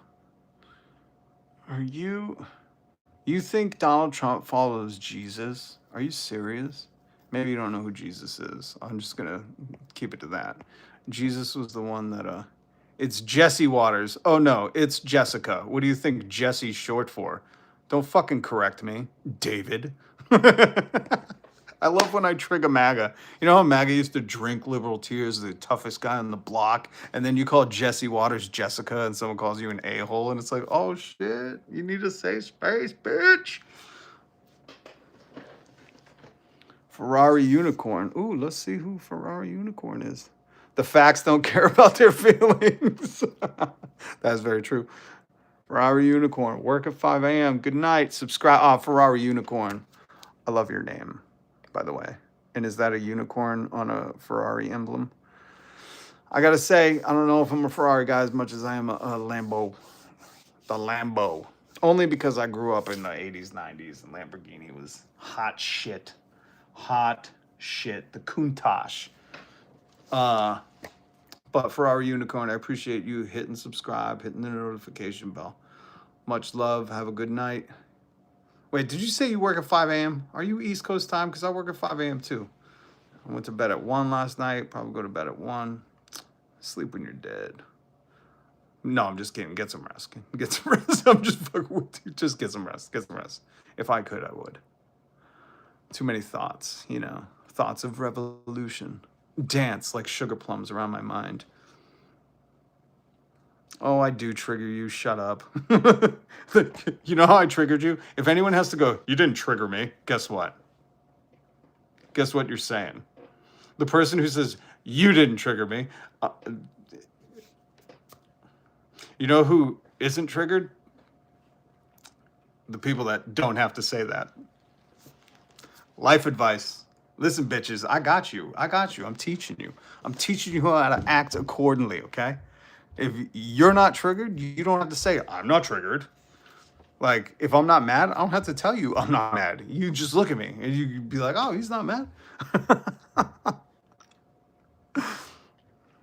Are you think Donald Trump follows Jesus? Are you serious? Maybe you don't know who Jesus is. I'm just gonna keep it to that. Jesus was the one that it's Jesse Waters. Oh no, it's Jessica. What do you think Jesse's short for? Don't fucking correct me, David. I love when I trigger MAGA. You know how MAGA used to drink liberal tears, the toughest guy on the block, and then you call Jesse Waters Jessica, and someone calls you an a-hole, and it's like, oh shit, you need a safe space, bitch. Ferrari Unicorn. Ooh, let's see who Ferrari Unicorn is. The facts don't care about their feelings. That's very true. Ferrari Unicorn. Work at 5 a.m. Good night. Subscribe. Ferrari Unicorn. I love your name, by the way. And is that a unicorn on a Ferrari emblem? I gotta say, I don't know if I'm a Ferrari guy as much as I am a Lambo. The Lambo. Only because I grew up in the 80s, 90s, and Lamborghini was hot shit. Hot shit. The Countach. But Ferrari Unicorn, I appreciate you hitting subscribe, hitting the notification bell. Much love. Have a good night. Wait, did you say you work at 5 a.m.? Are you East Coast time? Because I work at 5 a.m. too. I went to bed at 1 last night. Probably go to bed at 1. Sleep when you're dead. No, I'm just kidding. Get some rest. Get some rest. I'm just fucking with you. Just get some rest. Get some rest. If I could, I would. Too many thoughts, you know. Thoughts of revolution. Dance like sugar plums around my mind. Oh, I do trigger you. Shut up. You know how I triggered you? If anyone has to go, you didn't trigger me. Guess what? Guess what you're saying? The person who says, you didn't trigger me. You know who isn't triggered? The people that don't have to say that. Life advice. Listen, bitches, I got you. I got you. I'm teaching you. I'm teaching you how to act accordingly, okay? If you're not triggered, you don't have to say, I'm not triggered. Like, if I'm not mad, I don't have to tell you I'm not mad. You just look at me and you be like, oh, he's not mad.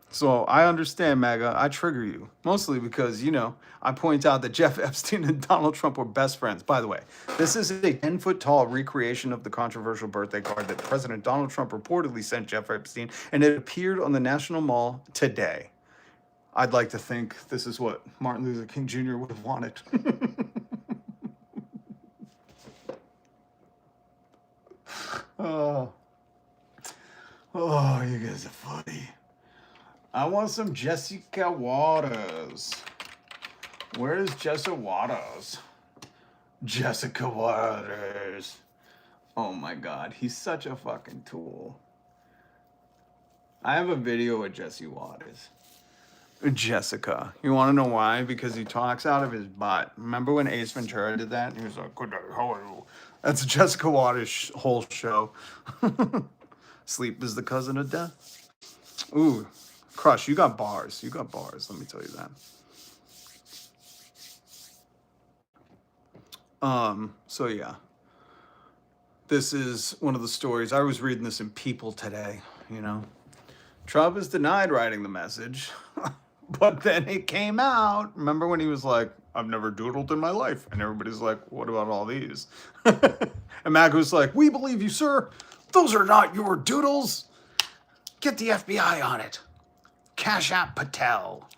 So I understand, MAGA. I trigger you. Mostly because, you know, I point out that Jeff Epstein and Donald Trump were best friends. By the way, this is a 10-foot-tall recreation of the controversial birthday card that President Donald Trump reportedly sent Jeff Epstein, and it appeared on the National Mall today. I'd like to think this is what Martin Luther King Jr. would have wanted. Oh, you guys are funny. I want some Jessica Waters. Where is Jessica Waters? Jessica Waters. Oh my God, he's such a fucking tool. I have a video with Jesse Waters. Jessica. You want to know why? Because he talks out of his butt. Remember when Ace Ventura did that? He was like, "Good day, how are you?" That's Jessica Waters' whole show. Sleep is the cousin of death. Ooh, Crush, you got bars. You got bars. Let me tell you that. So yeah. This is one of the stories. I was reading this in People today, you know. Trump is denied writing the message, but then it came out. Remember when he was like, "I've never doodled in my life," and everybody's like, "What about all these?" And MAGA was like, "We believe you, sir. Those are not your doodles. Get the FBI on it. Cash App Patel."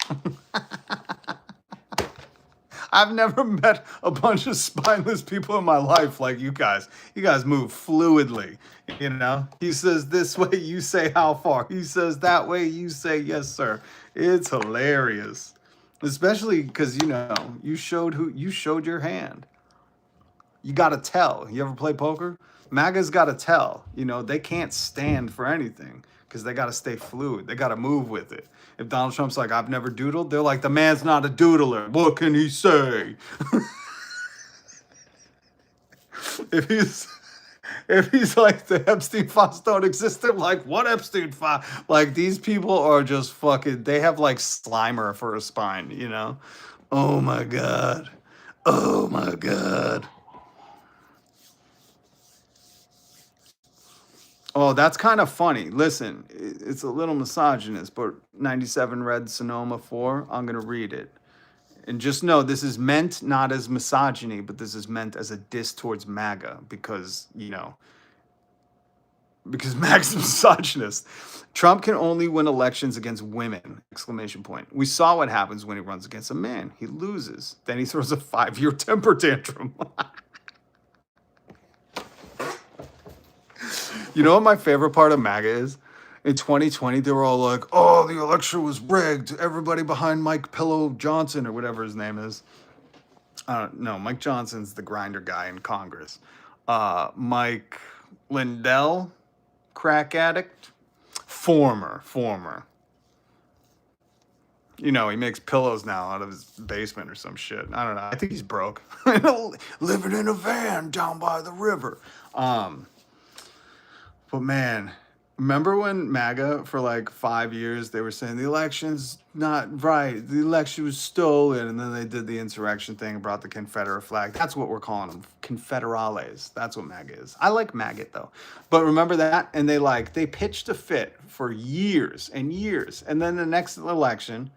I've never met a bunch of spineless people in my life like you guys. You guys move fluidly, you know? He says this way, you say how far. He says that way, you say yes, sir. It's hilarious. Especially because, you know, you showed your hand. You got to tell. You ever play poker? MAGA's got to tell. You know, they can't stand for anything because they got to stay fluid. They got to move with it. If Donald Trump's like, "I've never doodled," they're like, "The man's not a doodler. What can he say?" if he's like, "The Epstein files don't exist," they're like, "What Epstein file?" Like, these people are just fucking, they have like Slimer for a spine, you know? Oh my God. Oh my God. Oh, that's kind of funny. Listen, it's a little misogynist, but 97 read Sonoma 4. I'm going to read it. And just know this is meant not as misogyny, but this is meant as a diss towards MAGA because, you know, because MAGA's a misogynist. Trump can only win elections against women, exclamation point. We saw what happens when he runs against a man. He loses. Then he throws a 5-year temper tantrum. You know what my favorite part of MAGA is? In 2020, they were all like, "Oh, the election was rigged. Everybody behind Mike Pillow Johnson," or whatever his name is. No, Mike Johnson's the grinder guy in Congress. Mike Lindell, crack addict, former. You know, he makes pillows now out of his basement or some shit. I don't know. I think he's broke. Living in a van down by the river. But man, remember when MAGA for like 5 years, they were saying the election's not right, the election was stolen, and then they did the insurrection thing and brought the Confederate flag. That's what we're calling them, Confederales. That's what MAGA is. I like MAGA though. But remember that? And they pitched a fit for years and years. And then the next election,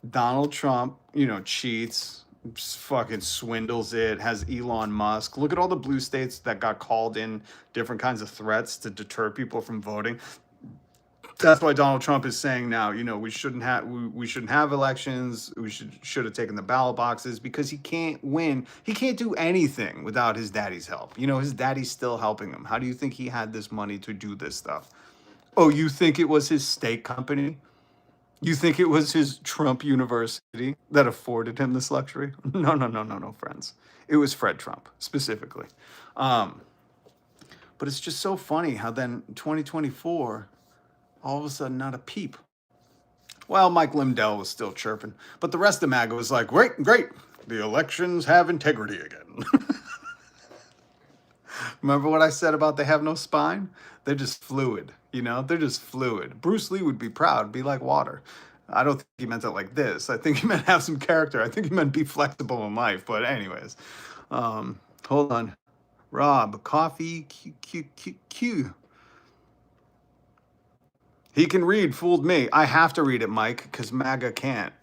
Donald Trump, you know, cheats, fucking swindles it, has Elon Musk. Look at all the blue states that got called in different kinds of threats to deter people from voting. That's why Donald Trump is saying now, you know, we shouldn't have elections. We should have taken the ballot boxes because he can't win. He can't do anything without his daddy's help. You know, his daddy's still helping him. How do you think he had this money to do this stuff? Oh, you think it was his steak company? You think it was his Trump University that afforded him this luxury? No, friends. It was Fred Trump, specifically. But it's just so funny how then 2024, all of a sudden, not a peep. Well, Mike Lindell was still chirping, but the rest of MAGA was like, great, the elections have integrity again. Remember what I said about they have no spine? They're just fluid, you know? They're just fluid. Bruce Lee would be proud, be like water. I don't think he meant it like this. I think he meant have some character. I think he meant be flexible in life. But anyways, hold on. Rob, coffee, Q. He can read, fooled me. I have to read it, Mike, because MAGA can't.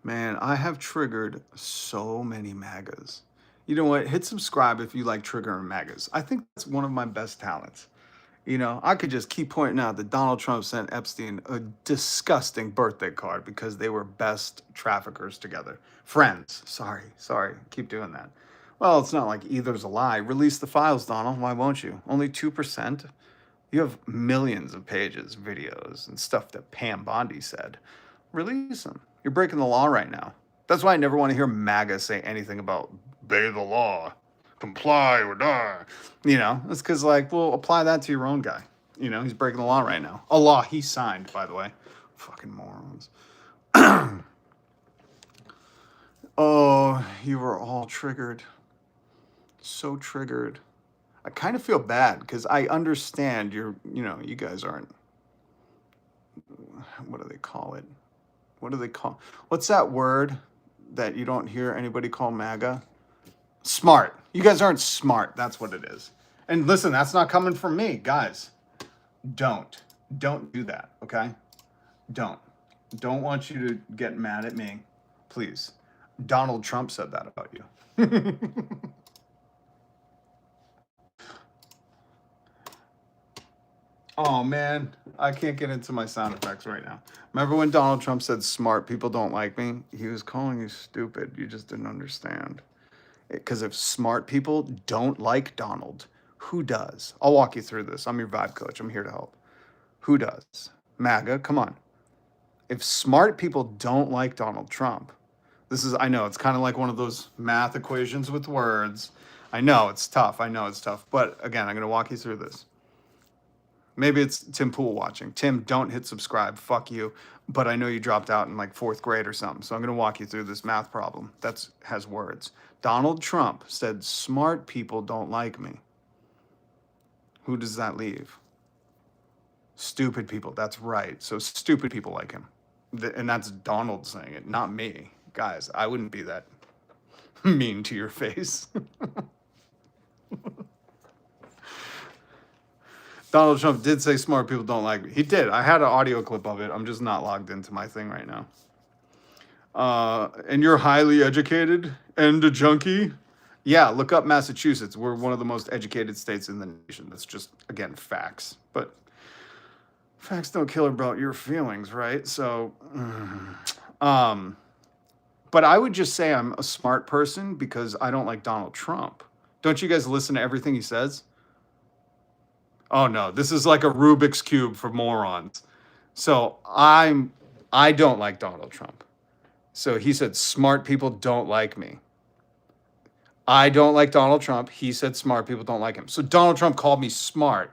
Man, I have triggered so many MAGAs. You know what? Hit subscribe if you like triggering MAGAs. I think that's one of my best talents. You know, I could just keep pointing out that Donald Trump sent Epstein a disgusting birthday card because they were best traffickers together. Friends. Sorry. Keep doing that. Well, it's not like either's a lie. Release the files, Donald. Why won't you? Only 2%? You have millions of pages, videos, and stuff that Pam Bondi said. Release them. You're breaking the law right now. That's why I never want to hear MAGA say anything about obey the law, comply or die. You know, it's because, like, well, apply that to your own guy. You know, he's breaking the law right now. A law he signed, by the way. Fucking morons. Oh, you were all triggered. So triggered. I kind of feel bad because I understand you you guys aren't, what do they call it? What's that word that you don't hear anybody call MAGA? Smart. You guys aren't smart. That's what it is. And listen, that's not coming from me, guys. Don't do that, okay? Don't want you to get mad at me, please. Donald Trump said that about you. Oh man, I can't get into my sound effects right now. Remember when Donald Trump said smart people don't like me? He was calling you stupid. You just didn't understand. Because if smart people don't like Donald, who does? I'll walk you through this. I'm your vibe coach. I'm here to help. Who does? MAGA, come on. If smart people don't like Donald Trump, I know, it's kind of like one of those math equations with words. I know it's tough. But again, I'm going to walk you through this. Maybe it's Tim Pool watching. Tim, don't hit subscribe. Fuck you. But I know you dropped out in like 4th grade or something. So I'm going to walk you through this math problem that has words. Donald Trump said, smart people don't like me. Who does that leave? Stupid people. That's right. So stupid people like him. And that's Donald saying it, not me. Guys, I wouldn't be that mean to your face. Donald Trump did say smart people don't like me. He did. I had an audio clip of it. I'm just not logged into my thing right now. And you're highly educated and a junkie? Yeah, look up Massachusetts. We're one of the most educated states in the nation. That's just, again, facts. But facts don't kill about your feelings, right? So, but I would just say I'm a smart person because I don't like Donald Trump. Don't you guys listen to everything he says? Oh no, this is like a Rubik's Cube for morons. So I don't like Donald Trump. So he said, smart people don't like me. I don't like Donald Trump. He said, smart people don't like him. So Donald Trump called me smart.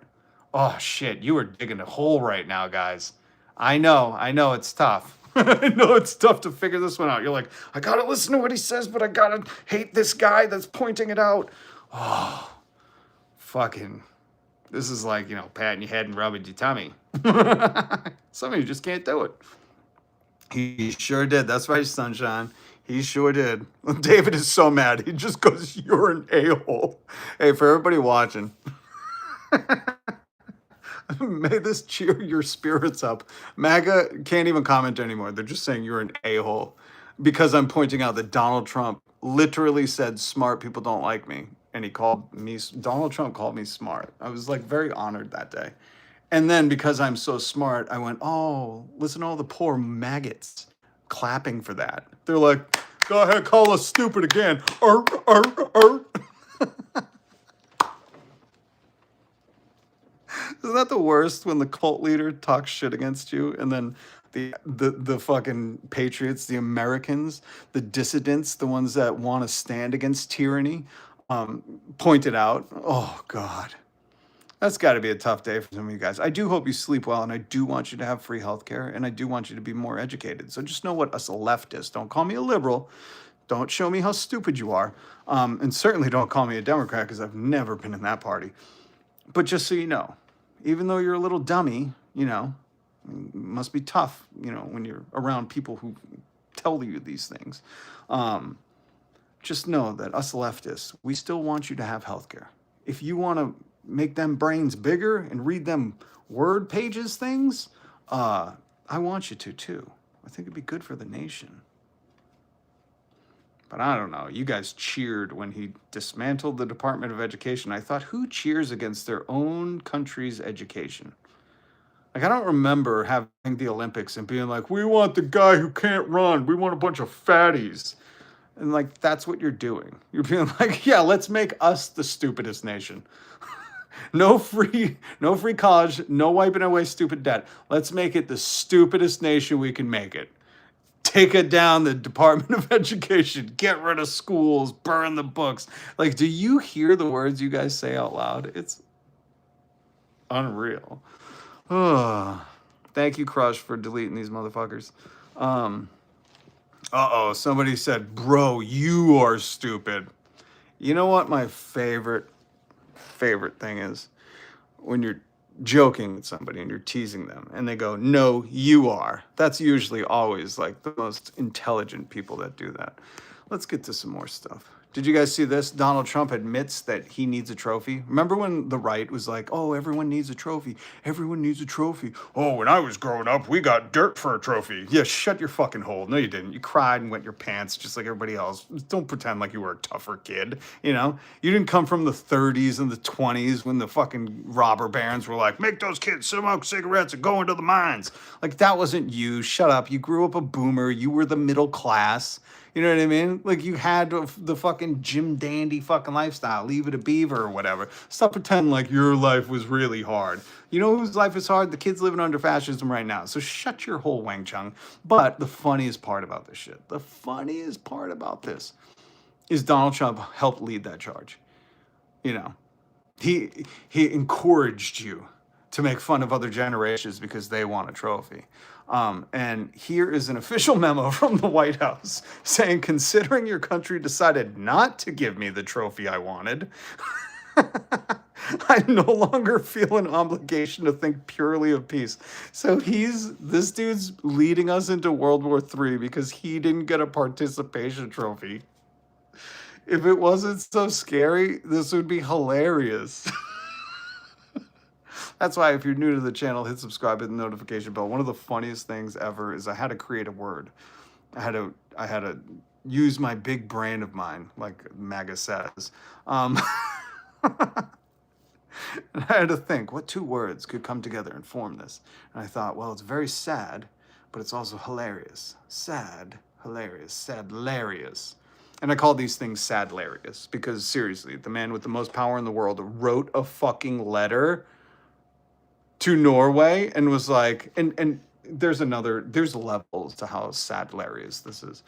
Oh shit, you are digging a hole right now, guys. I know it's tough. I know it's tough to figure this one out. You're like, I gotta listen to what he says, but I gotta hate this guy that's pointing it out. Oh, fucking. This is like, patting your head and rubbing your tummy. Some of you just can't do it. He sure did. That's right, Sunshine. He sure did. David is so mad. He just goes, you're an a-hole. Hey, for everybody watching, may this cheer your spirits up. MAGA can't even comment anymore. They're just saying you're an a-hole because I'm pointing out that Donald Trump literally said smart people don't like me. And Donald Trump called me smart. I was like very honored that day. And then because I'm so smart, I went, oh, listen to all the poor maggots clapping for that. They're like, go ahead, call us stupid again. Isn't that the worst when the cult leader talks shit against you and then the fucking patriots, the Americans, the dissidents, the ones that want to stand against tyranny, point it out? Oh, God. That's got to be a tough day for some of you guys. I do hope you sleep well, and I do want you to have free healthcare, and I do want you to be more educated. So just know what us leftists, don't call me a liberal, don't show me how stupid you are, and certainly don't call me a Democrat because I've never been in that party. But just so you know, even though you're a little dummy, it must be tough, when you're around people who tell you these things. Just know that us leftists, we still want you to have healthcare. If you want to make them brains bigger and read them word pages things, I want you to too. I think it'd be good for the nation. But I don't know. You guys cheered when he dismantled the Department of Education. I thought, who cheers against their own country's education? Like, I don't remember having the Olympics and being like, we want the guy who can't run. We want a bunch of fatties. And like, that's what you're doing. You're being like, yeah, let's make us the stupidest nation. No free college, no wiping away stupid debt. Let's make it the stupidest nation we can make it. Take it down the Department of Education, get rid of schools, burn the books. Like, do you hear the words you guys say out loud? It's unreal. Thank you, Crush, for deleting these motherfuckers. Somebody said, bro, you are stupid. You know what my favorite thing is? When you're joking with somebody and you're teasing them and they go, no, you are. That's usually always like the most intelligent people that do that. Let's get to some more stuff. Did you guys see this? Donald Trump admits that he needs a trophy. Remember when the right was like, oh, everyone needs a trophy. Everyone needs a trophy. Oh, when I was growing up, we got dirt for a trophy. Yeah, shut your fucking hole. No, you didn't. You cried and wet your pants just like everybody else. Don't pretend like you were a tougher kid. You know, you didn't come from the 30s and the 20s when the fucking robber barons were like, make those kids smoke cigarettes and go into the mines. Like, that wasn't you. Shut up. You grew up a boomer. You were the middle class. You know what I mean? Like, you had the fucking Jim Dandy fucking lifestyle, Leave It a Beaver or whatever. Stop pretending like your life was really hard. You know whose life is hard? The kids living under fascism right now. So shut your whole Wang Chung. But the funniest part about this shit, the funniest part about this is Donald Trump helped lead that charge. You know, he encouraged you to make fun of other generations because they want a trophy. And here is an official memo from the White House saying, considering your country decided not to give me the trophy I wanted, I no longer feel an obligation to think purely of peace. So this dude's leading us into World War III because he didn't get a participation trophy. If it wasn't so scary, this would be hilarious. That's why if you're new to the channel, hit subscribe, hit the notification bell. One of the funniest things ever is I had to create a word. I had to use my big brain of mine, like MAGA says. And I had to think, what two words could come together and form this? And I thought, well, it's very sad, but it's also hilarious. Sad, hilarious, sad-larious. And I call these things sad-larious because, seriously, the man with the most power in the world wrote a fucking letter to Norway and was like, and there's levels to how sad hilarious this is.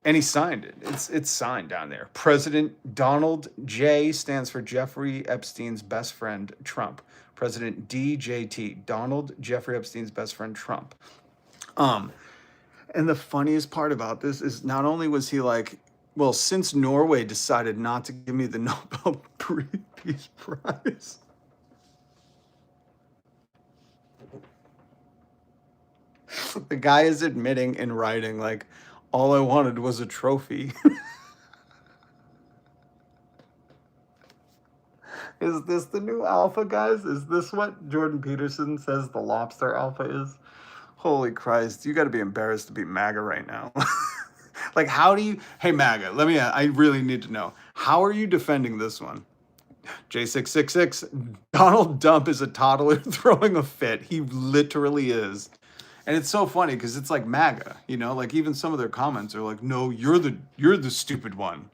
And he signed it. It's signed down there. President Donald J stands for Jeffrey Epstein's best friend, Trump. President DJT, Donald Jeffrey Epstein's best friend, Trump. And the funniest part about this is not only was he like, well, since Norway decided not to give me the Nobel Peace Prize, the guy is admitting in writing, like, all I wanted was a trophy. Is this the new alpha, guys? Is this what Jordan Peterson says the lobster alpha is? Holy Christ, you got to be embarrassed to be MAGA right now. Like, how do you... Hey, MAGA, I really need to know. How are you defending this one? J666, Donald Dump is a toddler throwing a fit. He literally is. And it's so funny because it's like MAGA, you know, like even some of their comments are like, no, you're the stupid one.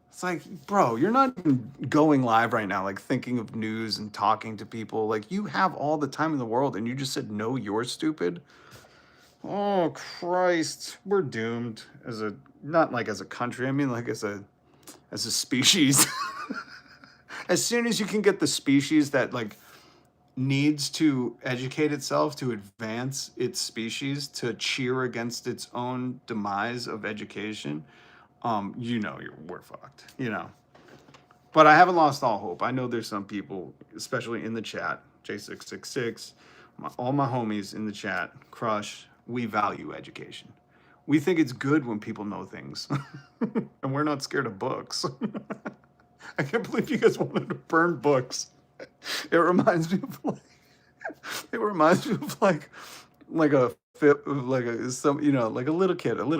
It's like, bro, you're not even going live right now, like thinking of news and talking to people. Like, you have all the time in the world and you just said, no, you're stupid. Oh, Christ. We're doomed not like as a country. I mean, like as a species. As soon as you can get the species that like needs to educate itself to advance its species to cheer against its own demise of education, we're fucked, you know. But I haven't lost all hope. I know there's some people, especially in the chat, J666, all my homies in the chat, Crush, we value education. We think it's good when people know things. And we're not scared of books. I can't believe you guys wanted to burn books. It reminds me of like a little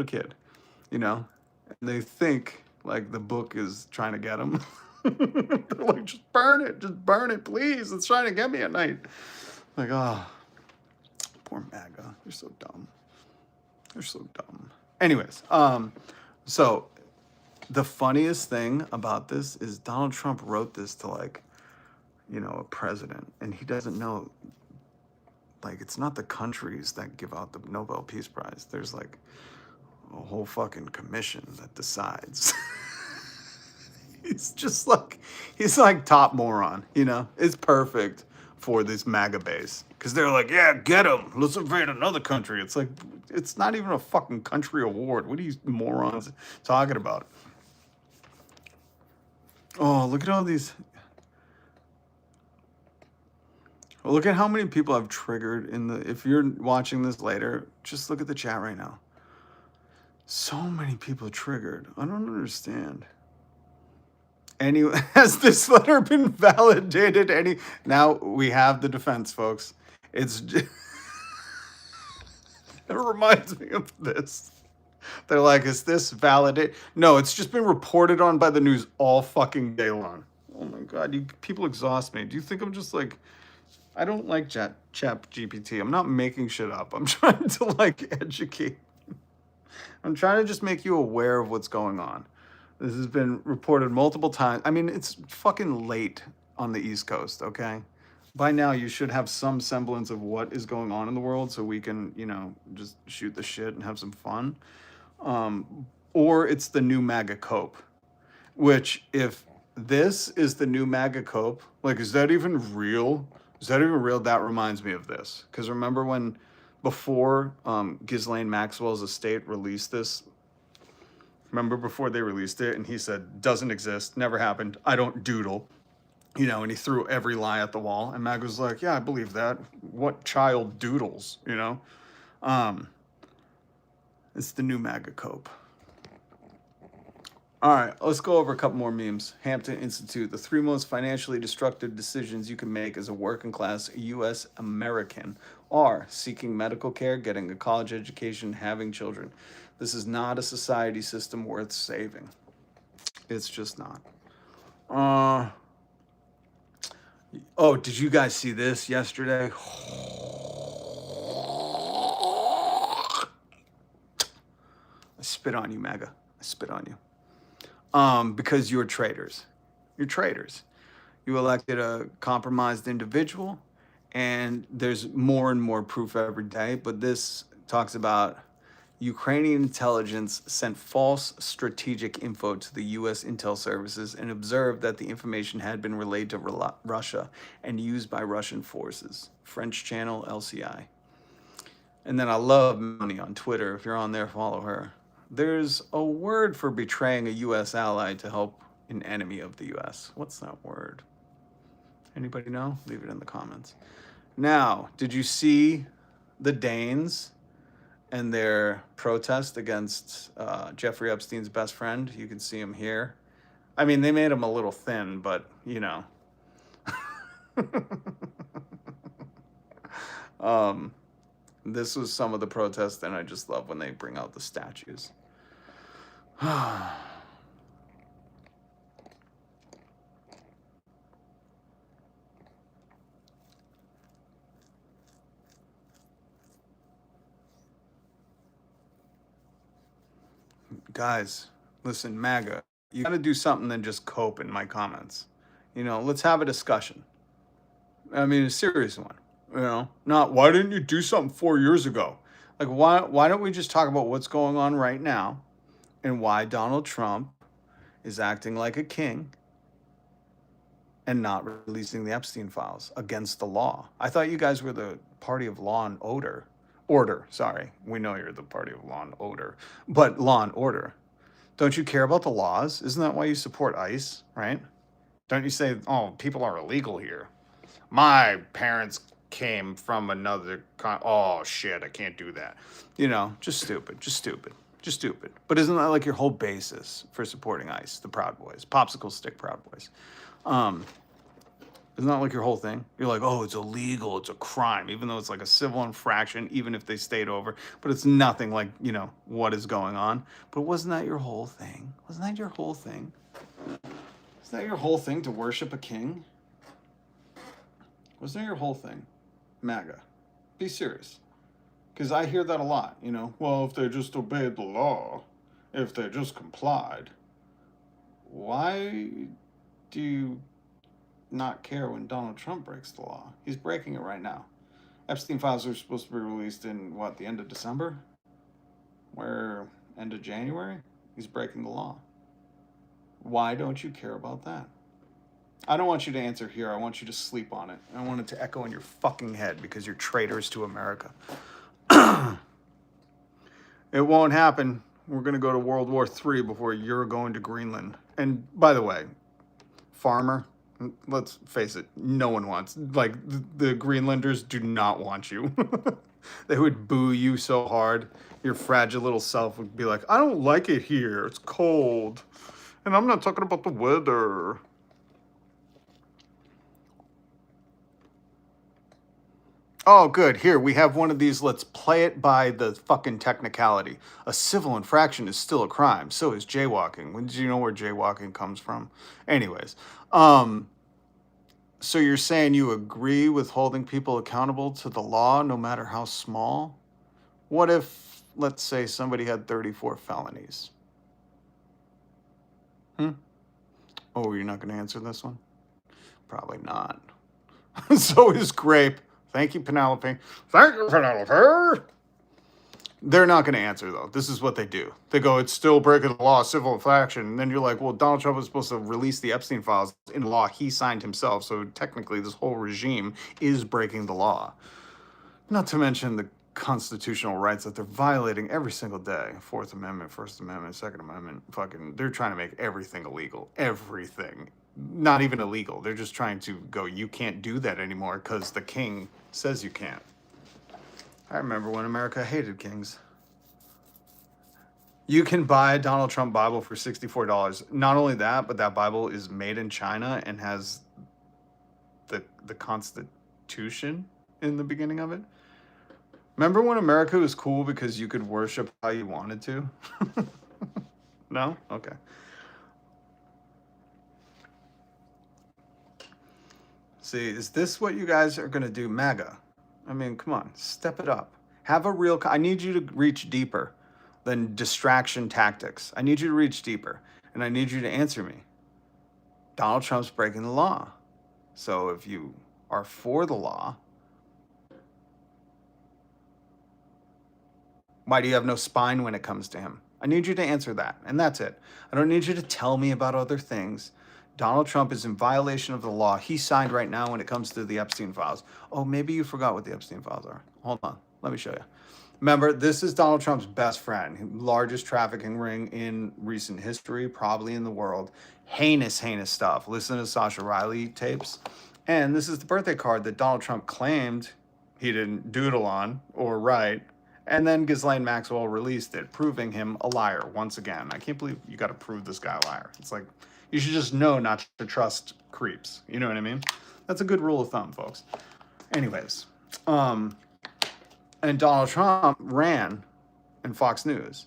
kid, you know, and they think like the book is trying to get them. They're like, just burn it, please. It's trying to get me at night. Like, oh, poor MAGA. They're so dumb. Anyways, So the funniest thing about this is Donald Trump wrote this to like, a president, and he doesn't know, like, it's not the countries that give out the Nobel Peace Prize. There's like a whole fucking commission that decides. He's like top moron, It's perfect for this MAGA base because they're like, yeah, get him. Let's invade another country. It's like, it's not even a fucking country award. What are you morons talking about? Oh, look at all these. Look at how many people I've triggered if you're watching this later, just look at the chat right now. So many people triggered. I don't understand. Has this letter been validated? Now we have the defense, folks. It reminds me of this. They're like, is this validated? No, it's just been reported on by the news all fucking day long. Oh my God, people exhaust me. Do you think I'm just like, I don't like chat GPT. I'm not making shit up. I'm trying to like educate. I'm trying to just make you aware of what's going on. This has been reported multiple times. I mean, it's fucking late on the East Coast, okay? By now, you should have some semblance of what is going on in the world so we can, just shoot the shit and have some fun. Or it's the new MAGA cope, which if this is the new MAGA cope, like, is that even real? Is that even real? That reminds me of this. Because remember when, before Ghislaine Maxwell's estate released this, remember before they released it, and he said, doesn't exist, never happened, I don't doodle, and he threw every lie at the wall, and Mag was like, yeah, I believe that. What child doodles, It's the new MAGA cope. All right, let's go over a couple more memes. Hampton Institute, the 3 most financially destructive decisions you can make as a working class U.S. American are seeking medical care, getting a college education, having children. This is not a society system worth saving. It's just not. Oh, did you guys see this yesterday? I spit on you, MAGA. I spit on you. Because you're traitors. You're traitors. You elected a compromised individual, and there's more and more proof every day. But this talks about Ukrainian intelligence sent false strategic info to the U.S. intel services and observed that the information had been relayed to Russia and used by Russian forces. French channel LCI. And then I love Melanie on Twitter. If you're on there, follow her. There's a word for betraying a U.S. ally to help an enemy of the U.S. What's that word? Anybody know? Leave it in the comments. Now, did you see the Danes and their protest against Jeffrey Epstein's best friend? You can see him here. I mean, they made him a little thin, but, this was some of the protests, and I just love when they bring out the statues. Guys, listen, MAGA, you got to do something than just cope in my comments. Let's have a discussion. I mean, a serious one. Not why didn't you do something 4 years ago? Like, why don't we just talk about what's going on right now and why Donald Trump is acting like a king and not releasing the Epstein files against the law? I thought you guys were the party of law and order. Sorry. We know you're the party of law and order, but law and order. Don't you care about the laws? Isn't that why you support ICE, right? Don't you say, oh, people are illegal here? My parents came from another oh shit, I can't do that. Just stupid. But isn't that like your whole basis for supporting ICE, the Proud Boys, popsicle stick Proud Boys? Isn't that like your whole thing? You're like, oh, it's illegal, it's a crime, even though it's like a civil infraction, even if they stayed over, but it's nothing like, what is going on. But wasn't that your whole thing? Wasn't that your whole thing? Isn't that your whole thing, to worship a king? Wasn't that your whole thing? MAGA. Be serious. Because I hear that a lot, well, if they just obeyed the law. if they just complied. Why do you not care when Donald Trump breaks the law? He's breaking it right now. Epstein files are supposed to be released in, what, the end of December? Where, end of January? He's breaking the law. Why don't you care about that? I don't want you to answer here. I want you to sleep on it. I want it to echo in your fucking head because you're traitors to America. It won't happen. We're going to go to World War III before you're going to Greenland. And by the way, farmer, let's face it, no one wants, like, the Greenlanders do not want you. They would boo you so hard. Your fragile little self would be like, I don't like it here. It's cold. And I'm not talking about the weather. Oh, good. Here, we have one of these. Let's play it by the fucking technicality. A civil infraction is still a crime. So is jaywalking. When did you know where jaywalking comes from? Anyways, so you're saying you agree with holding people accountable to the law, no matter how small? What if, let's say, somebody had 34 felonies? Oh, you're not going to answer this one? Probably not. So is grape. Thank you, Penelope. Thank you, Penelope. They're not going to answer, though. This is what they do. They go, it's still breaking the law, civil infraction. And then you're like, well, Donald Trump was supposed to release the Epstein files in law he signed himself. So technically, this whole regime is breaking the law. Not to mention the constitutional rights that they're violating every single day. Fourth Amendment, First Amendment, Second Amendment. They're trying to make everything illegal. Everything. Not even illegal. They're just trying to go, you can't do that anymore because the king says you can't. I remember when America hated kings. You can buy a Donald Trump Bible for $64. Not only that, but that Bible is made in China and has the Constitution in the beginning of it. Remember when America was cool because you could worship how you wanted to? No? Okay. See, is this what you guys are going to do, MAGA? I mean, come on, step it up. Have a real... I need you to reach deeper than distraction tactics. I need you to reach deeper, and I need you to answer me. Donald Trump's breaking the law. So if you are for the law, why do you have no spine when it comes to him? I need you to answer that, and that's it. I don't need you to tell me about other things. Donald Trump is in violation of the law he signed right now when it comes to the Epstein files. Oh, maybe you forgot what the Epstein files are. Hold on, let me show you. Remember, this is Donald Trump's best friend, largest trafficking ring in recent history, probably in the world. Heinous, heinous stuff. Listen to Sasha Riley tapes. And this is the birthday card that Donald Trump claimed he didn't doodle on or write. And then Ghislaine Maxwell released it, proving him a liar once again. I can't believe you got to prove this guy a liar. It's like, you should just know not to trust creeps. You know what I mean? That's a good rule of thumb, folks. Anyways, and Donald Trump ran in Fox News.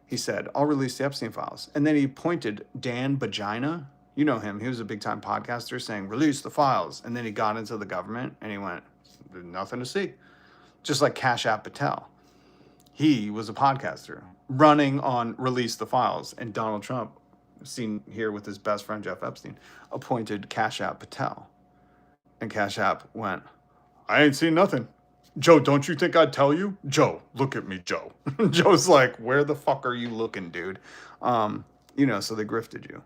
He said, I'll release the Epstein files. And then he pointed Dan Bongino. You know him. He was a big-time podcaster saying, release the files. And then he got into the government and he went, there's nothing to see. Just like Cash App Patel. He was a podcaster running on release the files. And Donald Trump, seen here with his best friend Jeff Epstein, appointed Cash App Patel. And Cash App went, I ain't seen nothing. Joe, don't you think I'd tell you? Joe, look at me, Joe. Joe's like, where the fuck are you looking, dude? So they grifted you.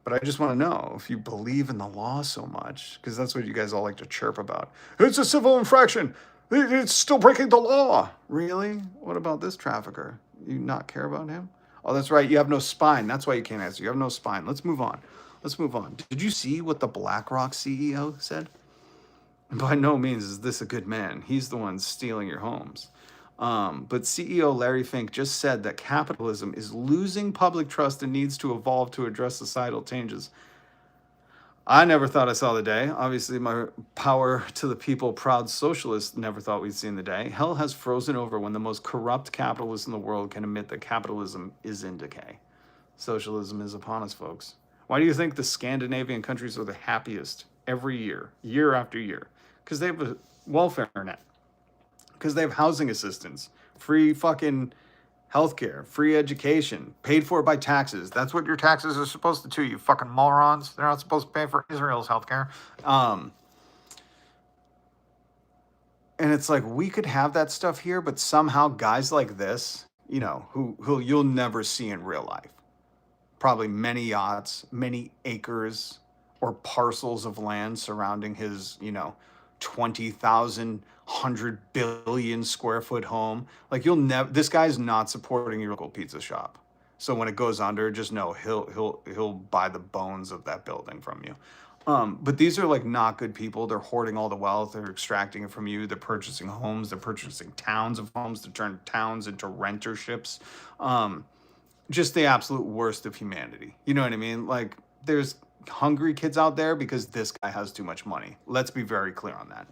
But I just want to know if you believe in the law so much, because that's what you guys all like to chirp about. It's a civil infraction. It's still breaking the law. Really? What about this trafficker? You not care about him? Oh, that's right. You have no spine. That's why you can't answer. You have no spine. Let's move on. Did you see what the BlackRock CEO said? By no means is this a good man. He's the one stealing your homes. But CEO Larry Fink just said that capitalism is losing public trust and needs to evolve to address societal changes. I never thought I saw the day. Obviously, my power to the people proud socialist never thought we'd seen the day. Hell has frozen over when the most corrupt capitalists in the world can admit that capitalism is in decay. Socialism is upon us, folks. Why do you think the Scandinavian countries are the happiest every year, year after year? Because they have a welfare net. Because they have housing assistance, free fucking healthcare, free education, paid for by taxes. That's what your taxes are supposed to do, you fucking morons. They're not supposed to pay for Israel's healthcare. And it's like, we could have that stuff here, but somehow guys like this, you know, who you'll never see in real life, probably many yachts, many acres or parcels of land surrounding his, you know, 20,000, 100 billion square foot home. Like, you'll never, this guy's not supporting your local pizza shop. So when it goes under, just know he'll buy the bones of that building from you. But these are like not good people. They're hoarding all the wealth. They're extracting it from you. They're purchasing homes. They're purchasing towns of homes to turn towns into renterships. Just the absolute worst of humanity. You know what I mean? Like, there's hungry kids out there because this guy has too much money. Let's be very clear on that.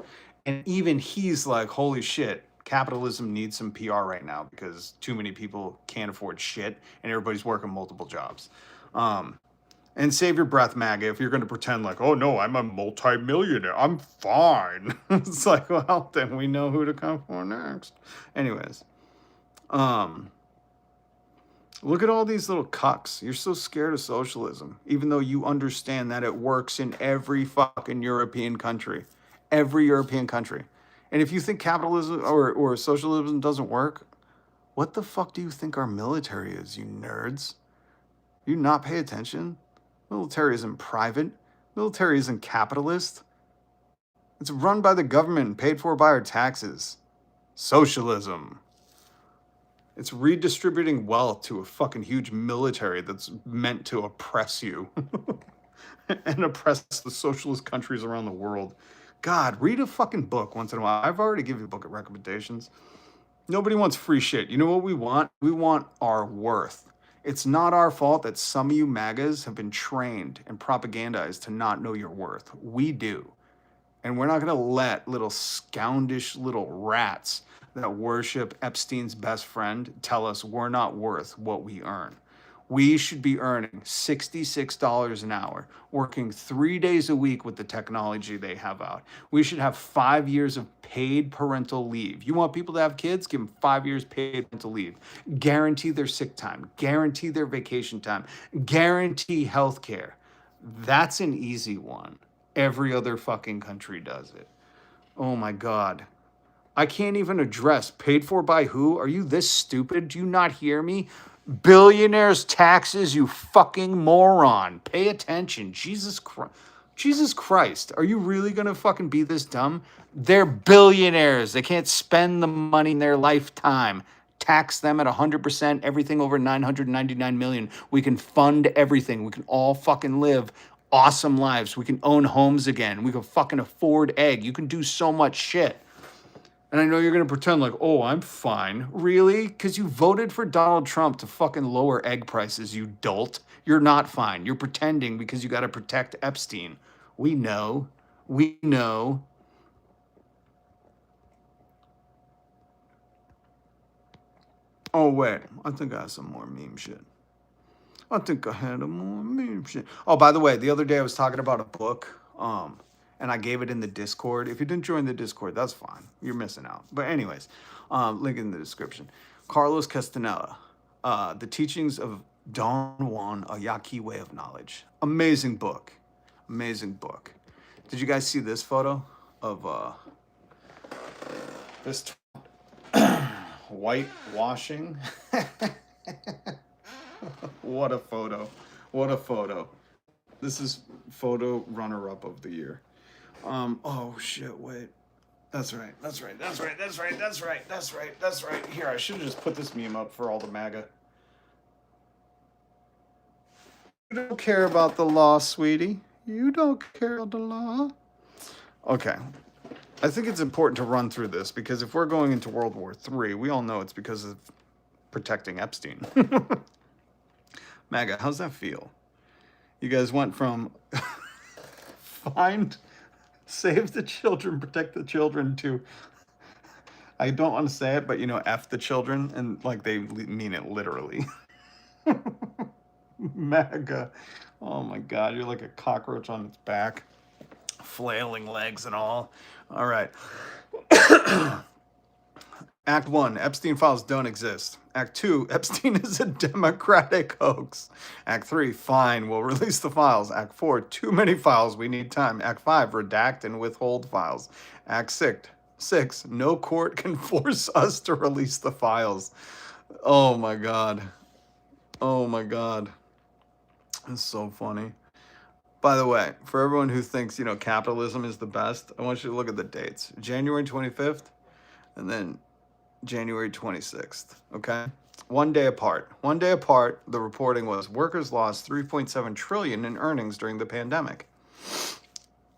And even he's like, holy shit, capitalism needs some PR right now because too many people can't afford shit and everybody's working multiple jobs. And save your breath, MAGA, if you're going to pretend like, oh no, I'm a multi-millionaire, I'm fine. It's like, well, then we know who to come for next. Anyways, look at all these little cucks. You're so scared of socialism, even though you understand that it works in every fucking European country. Every European country. And if you think capitalism or socialism doesn't work, what the fuck do you think our military is, you nerds? You not pay attention? Military isn't private. Military isn't capitalist. It's run by the government and paid for by our taxes. Socialism. It's redistributing wealth to a fucking huge military that's meant to oppress you and oppress the socialist countries around the world. God, read a fucking book once in a while. I've already given you book recommendations. Nobody wants free shit. You know what we want? We want our worth. It's not our fault that some of you MAGAs have been trained and propagandized to not know your worth. We do. And we're not going to let little scoundish little rats that worship Epstein's best friend tell us we're not worth what we earn. We should be earning $66 an hour, working 3 days a week with the technology they have out. We should have 5 years of paid parental leave. You want people to have kids? Give them 5 years paid parental leave. Guarantee their sick time. Guarantee their vacation time. Guarantee health care. That's an easy one. Every other fucking country does it. Oh my God. I can't even address paid for by who? Are you this stupid? Do you not hear me? Billionaires taxes, you fucking moron. Pay attention. Jesus Christ. Jesus Christ. Are you really going to fucking be this dumb? They're billionaires. They can't spend the money in their lifetime. Tax them at 100%, everything over 999 million. We can fund everything. We can all fucking live awesome lives. We can own homes again. We can fucking afford egg. You can do so much shit. And I know you're going to pretend like, oh, I'm fine. Really? Because you voted for Donald Trump to fucking lower egg prices, you dolt. You're not fine. You're pretending because you got to protect Epstein. We know. We know. Oh, wait. I think I have some more meme shit. I think I had a more meme shit. Oh, by the way, the other day I was talking about a book. And I gave it in the Discord. If you didn't join the Discord, that's fine. You're missing out. But anyways, link in the description. Carlos Castaneda, The Teachings of Don Juan, A Yaqui Way of Knowledge. Amazing book. Amazing book. Did you guys see this photo of this whitewashing? What a photo. What a photo. This is photo runner-up of the year. Oh shit, wait. That's right. Here, I should have just put this meme up for all the MAGA. You don't care about the law, sweetie. You don't care about the law. Okay. I think it's important to run through this because if we're going into World War III, we all know it's because of protecting Epstein. MAGA, how's that feel? You guys went from save the children, protect the children to, I don't want to say it, but you know, F the children, and like they mean it literally. MAGA. Oh my God, you're like a cockroach on its back, flailing legs and all. All right. Act 1, Epstein files don't exist. Act 2, Epstein is a Democratic hoax. Act 3, fine, we'll release the files. Act 4, too many files, we need time. Act 5, redact and withhold files. Act 6, no court can force us to release the files. Oh my God. Oh my God. It's so funny. By the way, for everyone who thinks, capitalism is the best, I want you to look at the dates. January 25th and then January 26th, okay? 1 day apart. 1 day apart, the reporting was workers lost 3.7 trillion in earnings during the pandemic.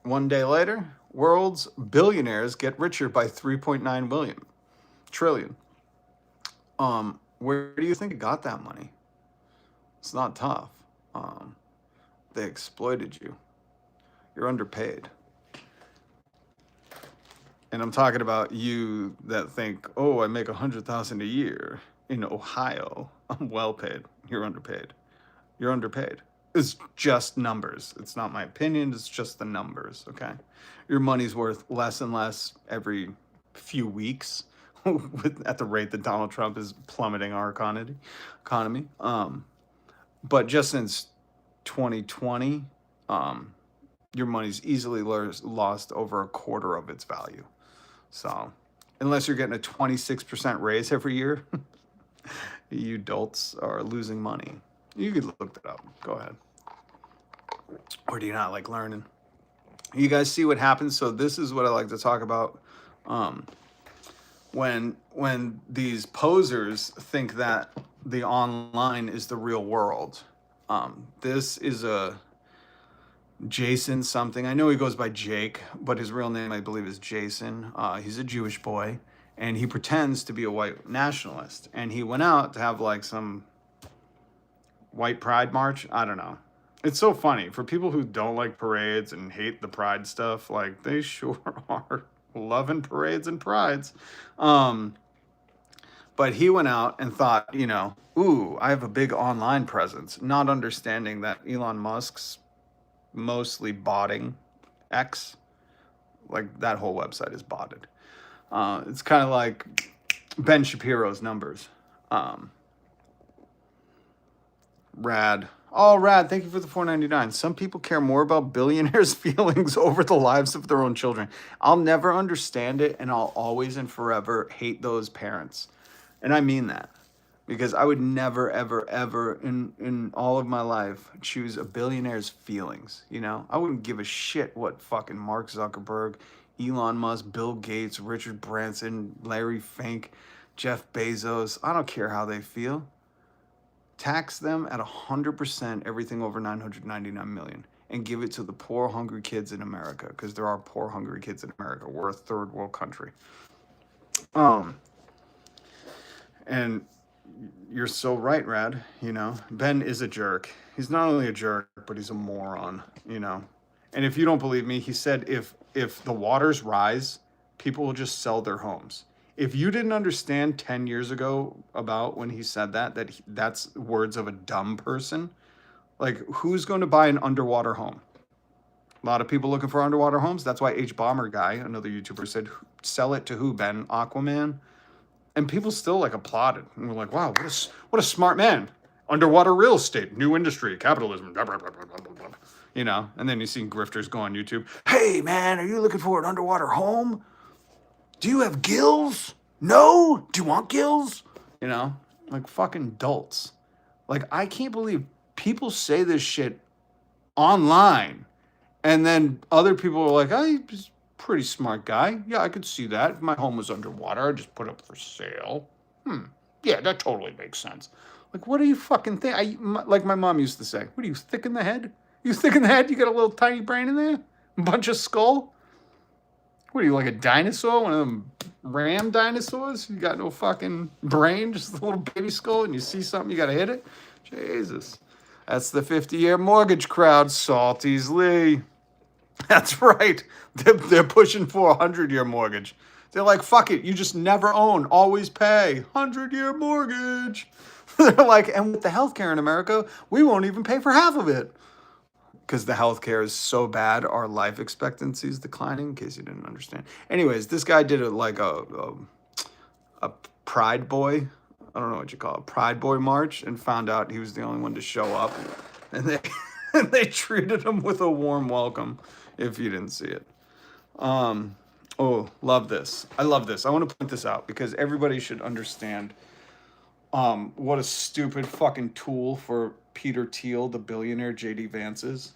1 day later, world's billionaires get richer by 3.9 trillion. Where do you think it got that money? It's not tough. They exploited you. You're underpaid. And I'm talking about you that think, oh, I make $100,000 a year in Ohio. I'm well paid. You're underpaid. You're underpaid. It's just numbers. It's not my opinion. It's just the numbers, okay? Your money's worth less and less every few weeks at the rate that Donald Trump is plummeting our economy. But just since 2020, your money's easily lost over a quarter of its value. So unless you're getting a 26% raise every year, you adults are losing money. You could look that up. Go ahead. Or do you not like learning? You guys see what happens? So this is what I like to talk about. When these posers think that the online is the real world. This is a Jason something. I know he goes by Jake, but his real name, I believe, is Jason. He's a Jewish boy, and he pretends to be a white nationalist. And he went out to have like some white pride march. I don't know. It's so funny. For people who don't like parades and hate the pride stuff, like they sure are loving parades and prides. But he went out and thought, ooh, I have a big online presence, not understanding that Elon Musk's mostly botting X. Like that whole website is botted. It's kind of like Ben Shapiro's numbers. Rad. Oh, Rad, thank you for the $4.99. Some people care more about billionaires' feelings over the lives of their own children. I'll never understand it, and I'll always and forever hate those parents. And I mean that. Because I would never, ever, ever in all of my life choose a billionaire's feelings, I wouldn't give a shit what fucking Mark Zuckerberg, Elon Musk, Bill Gates, Richard Branson, Larry Fink, Jeff Bezos, I don't care how they feel. Tax them at 100% everything over 999 million and give it to the poor, hungry kids in America, because there are poor, hungry kids in America. We're a third world country. And you're so right, Rad. Ben is a jerk. He's not only a jerk, but he's a moron, And if you don't believe me, he said if the waters rise, people will just sell their homes. If you didn't understand 10 years ago about when he said that's words of a dumb person, like who's going to buy an underwater home? A lot of people looking for underwater homes. That's why H Bomber Guy, another YouTuber, said, sell it to who, Ben? Aquaman? And people still applauded. And we're like, wow, what a smart man. Underwater real estate, new industry, capitalism, blah, blah, blah, blah, blah, blah. And then you see grifters go on YouTube. Hey, man, are you looking for an underwater home? Do you have gills? No? Do you want gills? Like fucking dolts. Like, I can't believe people say this shit online. And then other people are like, oh, he's a pretty smart guy. Yeah, I could see that. If my home was underwater, I'd just put it up for sale. Yeah, that totally makes sense. Like, what do you fucking think? Like my mom used to say, what are you, thick in the head? You thick in the head? You got a little tiny brain in there? A bunch of skull? What are you, like a dinosaur? One of them ram dinosaurs? You got no fucking brain, just a little baby skull, and you see something, you gotta hit it? Jesus. That's the 50-year mortgage crowd, Salties Lee. That's right. They're pushing for a 100-year mortgage. They're like, fuck it, you just never own, always pay. 100-year mortgage. They're like, and with the healthcare in America, we won't even pay for half of it. Because the healthcare is so bad, our life expectancy is declining, in case you didn't understand. Anyways, this guy did a a Pride Boy, I don't know what you call it, Pride Boy march, and found out he was the only one to show up, and they and they treated him with a warm welcome. If you didn't see it, oh, love this. I love this. I want to point this out because everybody should understand what a stupid fucking tool for Peter Thiel, the billionaire JD Vance is.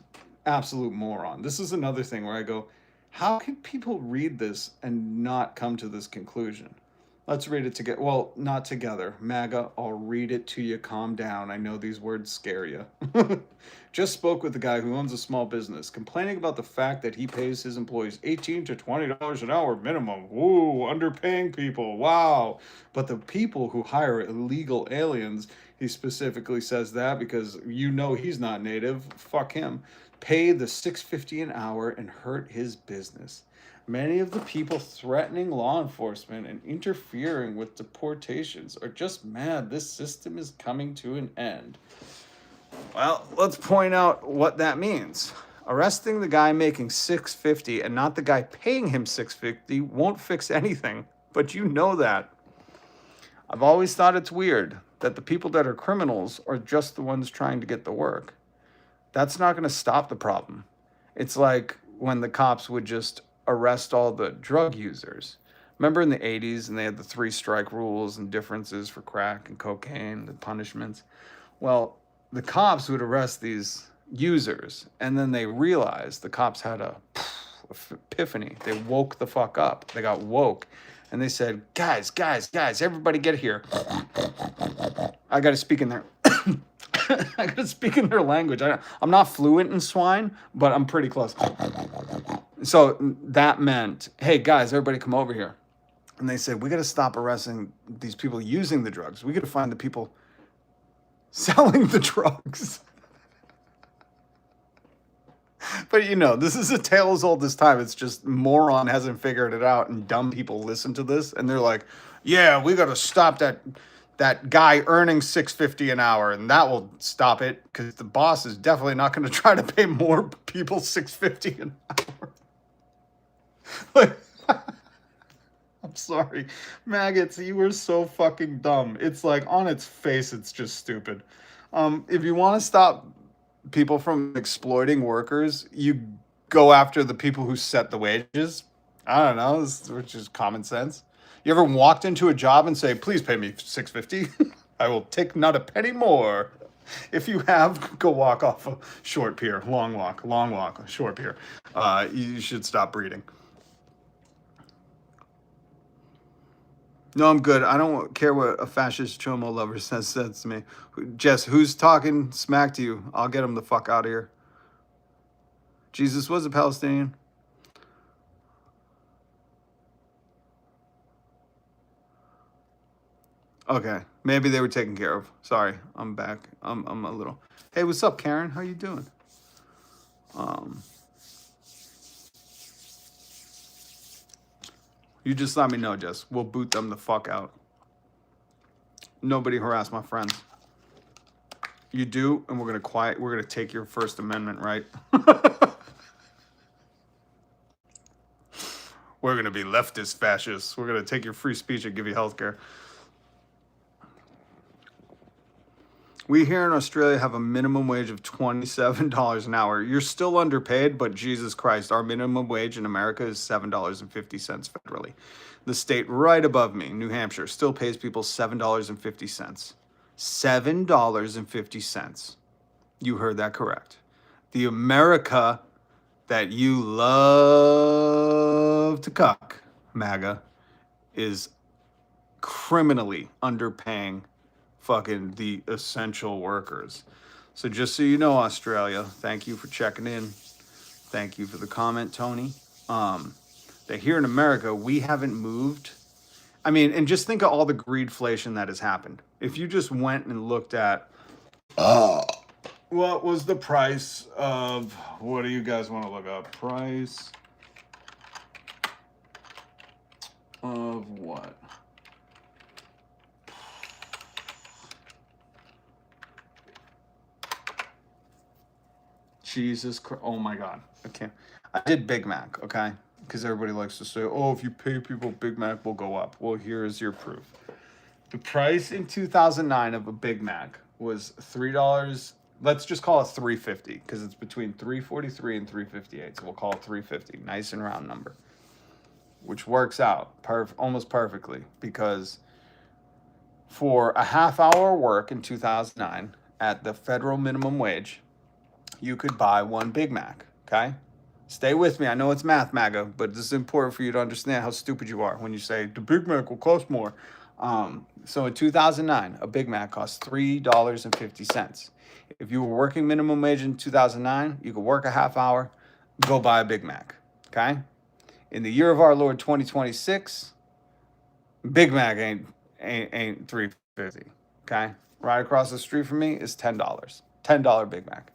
Absolute moron. This is another thing where I go, how can people read this and not come to this conclusion? Let's read it together. Well, not together. MAGA, I'll read it to you. Calm down. I know these words scare you. Just spoke with the guy who owns a small business, complaining about the fact that he pays his employees $18 to $20 an hour minimum. Woo, underpaying people. Wow. But the people who hire illegal aliens, he specifically says that because you know he's not native. Fuck him. Pay the $6.50 an hour and hurt his business. Many of the people threatening law enforcement and interfering with deportations are just mad this system is coming to an end. Well, let's point out what that means. Arresting the guy making $6.50 and not the guy paying him $6.50 won't fix anything, but you know that. I've always thought it's weird that the people that are criminals are just the ones trying to get the work. That's not going to stop the problem. It's like when the cops would just arrest all the drug users. Remember in the 80s and they had the 3-strike rules and differences for crack and cocaine, the punishments? Well, the cops would arrest these users and then they realized the cops had a epiphany. They woke the fuck up. They got woke and they said, guys, everybody get here. I got to speak in their I got to speak in their language. I'm not fluent in swine, but I'm pretty close. So that meant, hey, guys, everybody come over here. And they said, we got to stop arresting these people using the drugs. We got to find the people selling the drugs. But, you know, this is a tale as old as time. It's just moron hasn't figured it out, and dumb people listen to this, and they're like, yeah, we got to stop that guy earning $6.50 an hour, and that will stop it, because the boss is definitely not going to try to pay more people $6.50 an hour. Like, I'm sorry, maggots, you were so fucking dumb. It's like, on its face, it's just stupid. If you want to stop people from exploiting workers, you go after the people who set the wages. I don't know, which is common sense. You ever walked into a job and say, please pay me $6.50? I will take not a penny more. If you have, go walk off a short pier. Long walk, short pier. You should stop breeding. No, I'm good. I don't care what a fascist chomo lover says to me. Jess, who's talking smack to you? I'll get him the fuck out of here. Jesus was a Palestinian. Okay, maybe they were taken care of. Sorry, I'm back. I'm a little. Hey, what's up, Karen? How you doing? You just let me know, Jess. We'll boot them the fuck out. Nobody harass my friends. You do, and we're gonna take your First Amendment right. We're gonna be leftist fascists. We're gonna take your free speech and give you healthcare. We here in Australia have a minimum wage of $27 an hour. You're still underpaid, but Jesus Christ, our minimum wage in America is $7.50 federally. The state right above me, New Hampshire, still pays people $7.50. $7.50. You heard that correct. The America that you love to cuck, MAGA, is criminally underpaying fucking the essential workers. So just so you know, Australia, thank you for checking in. Thank you for the comment, Tony. That here in America, we haven't moved. I mean, and just think of all the greedflation that has happened. If you just went and looked at what was the price of, what do you guys want to look up? Price of what? Jesus Christ. Oh my God. I can't. I did Big Mac, okay? because everybody likes to say, oh, if you pay people, Big Mac will go up. Well, here is your proof. The price in 2009 of a Big Mac was $3. Let's just call it $3.50 because it's between $3.43 and $3.58. So we'll call it $3.50. Nice and round number, which works out almost perfectly because for a half-hour work in 2009 at the federal minimum wage, you could buy one Big Mac. Okay, stay with me. I know it's math, MAGA, but this is important for you to understand how stupid you are when you say the Big Mac will cost more. So in 2009, a Big Mac cost $3.50. If you were working minimum wage in 2009, you could work a half hour, go buy a Big Mac. Okay? In the year of our Lord 2026, Big Mac ain't $3.50. Okay? Right across the street from me is $10. $10 Big Mac.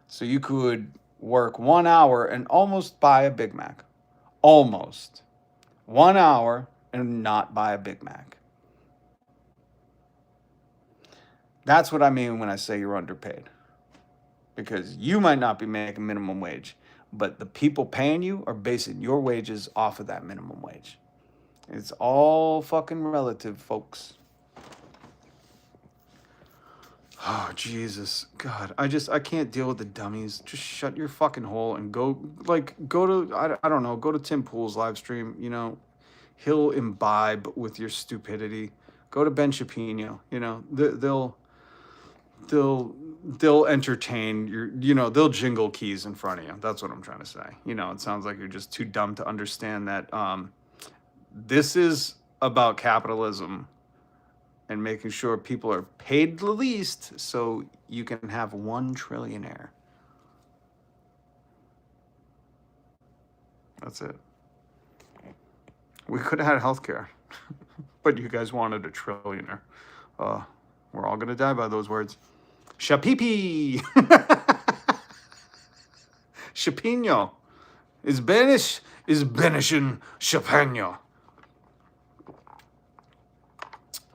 So you could work 1 hour and almost buy a Big Mac. Almost. 1 hour and not buy a Big Mac. That's what I mean when I say you're underpaid. Because you might not be making minimum wage, but the people paying you are basing your wages off of that minimum wage. It's all fucking relative, folks. Oh, Jesus. God, I can't deal with the dummies. Just shut your fucking hole and go to, I don't know, go to Tim Pool's live stream, you know. He'll imbibe with your stupidity. Go to Ben Shapiro, you know, they'll entertain your, you know, they'll jingle keys in front of you. That's what I'm trying to say. You know, it sounds like you're just too dumb to understand that this is about capitalism and making sure people are paid the least so you can have one trillionaire. That's it. We could have had healthcare, but you guys wanted a trillionaire. We're all going to die by those words. Shapipi. Chapinho. Is Benishin Chapinho.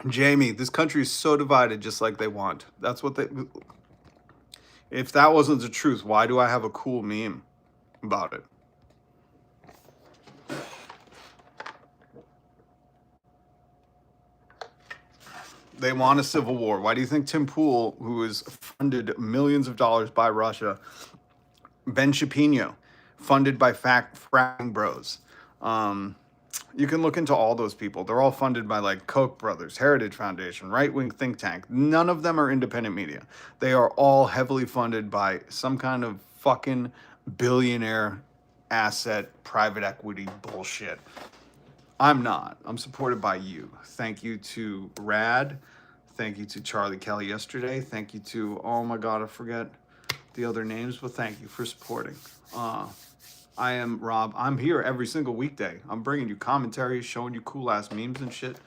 Jamie, this country is so divided just like they want. That's what they... If that wasn't the truth, why do I have a cool meme about it? They want a civil war. Why do you think Tim Pool, who is funded millions of dollars by Russia, Ben Shapiro, funded by fracking bros? You can look into all those people. They're all funded by like Koch brothers, Heritage Foundation, right-wing think tank. None of them are independent media. They are all heavily funded by some kind of fucking billionaire asset private equity bullshit. I'm not. I'm supported by you. Thank you to Rad. Thank you to Charlie Kelly yesterday. Thank you to, oh my God, I forget the other names, but thank you for supporting. I am Rob. I'm here every single weekday. I'm bringing you commentary, showing you cool ass memes and shit.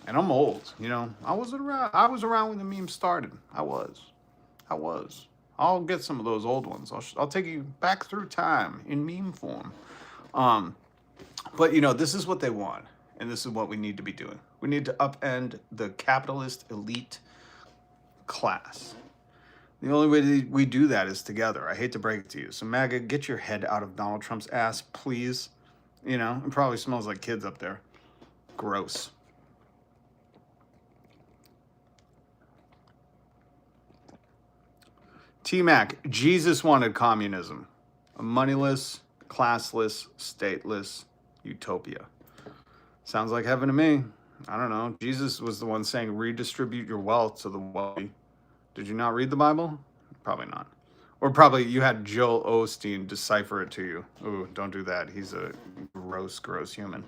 And I'm old, you know. I was around when the memes started. I was. I'll get some of those old ones. I'll take you back through time in meme form. But, you know, this is what they want, and this is what we need to be doing. We need to upend the capitalist elite class. The only way we do that is together. I hate to break it to you. So, MAGA, get your head out of Donald Trump's ass, please. You know, it probably smells like kids up there. Gross. T-Mac, Jesus wanted communism. A moneyless, classless, stateless utopia. Sounds like heaven to me. I don't know. Jesus was the one saying redistribute your wealth to the wealthy. Did you not read the Bible? Probably not. Or probably you had Joel Osteen decipher it to you. Ooh, don't do that. He's a gross human.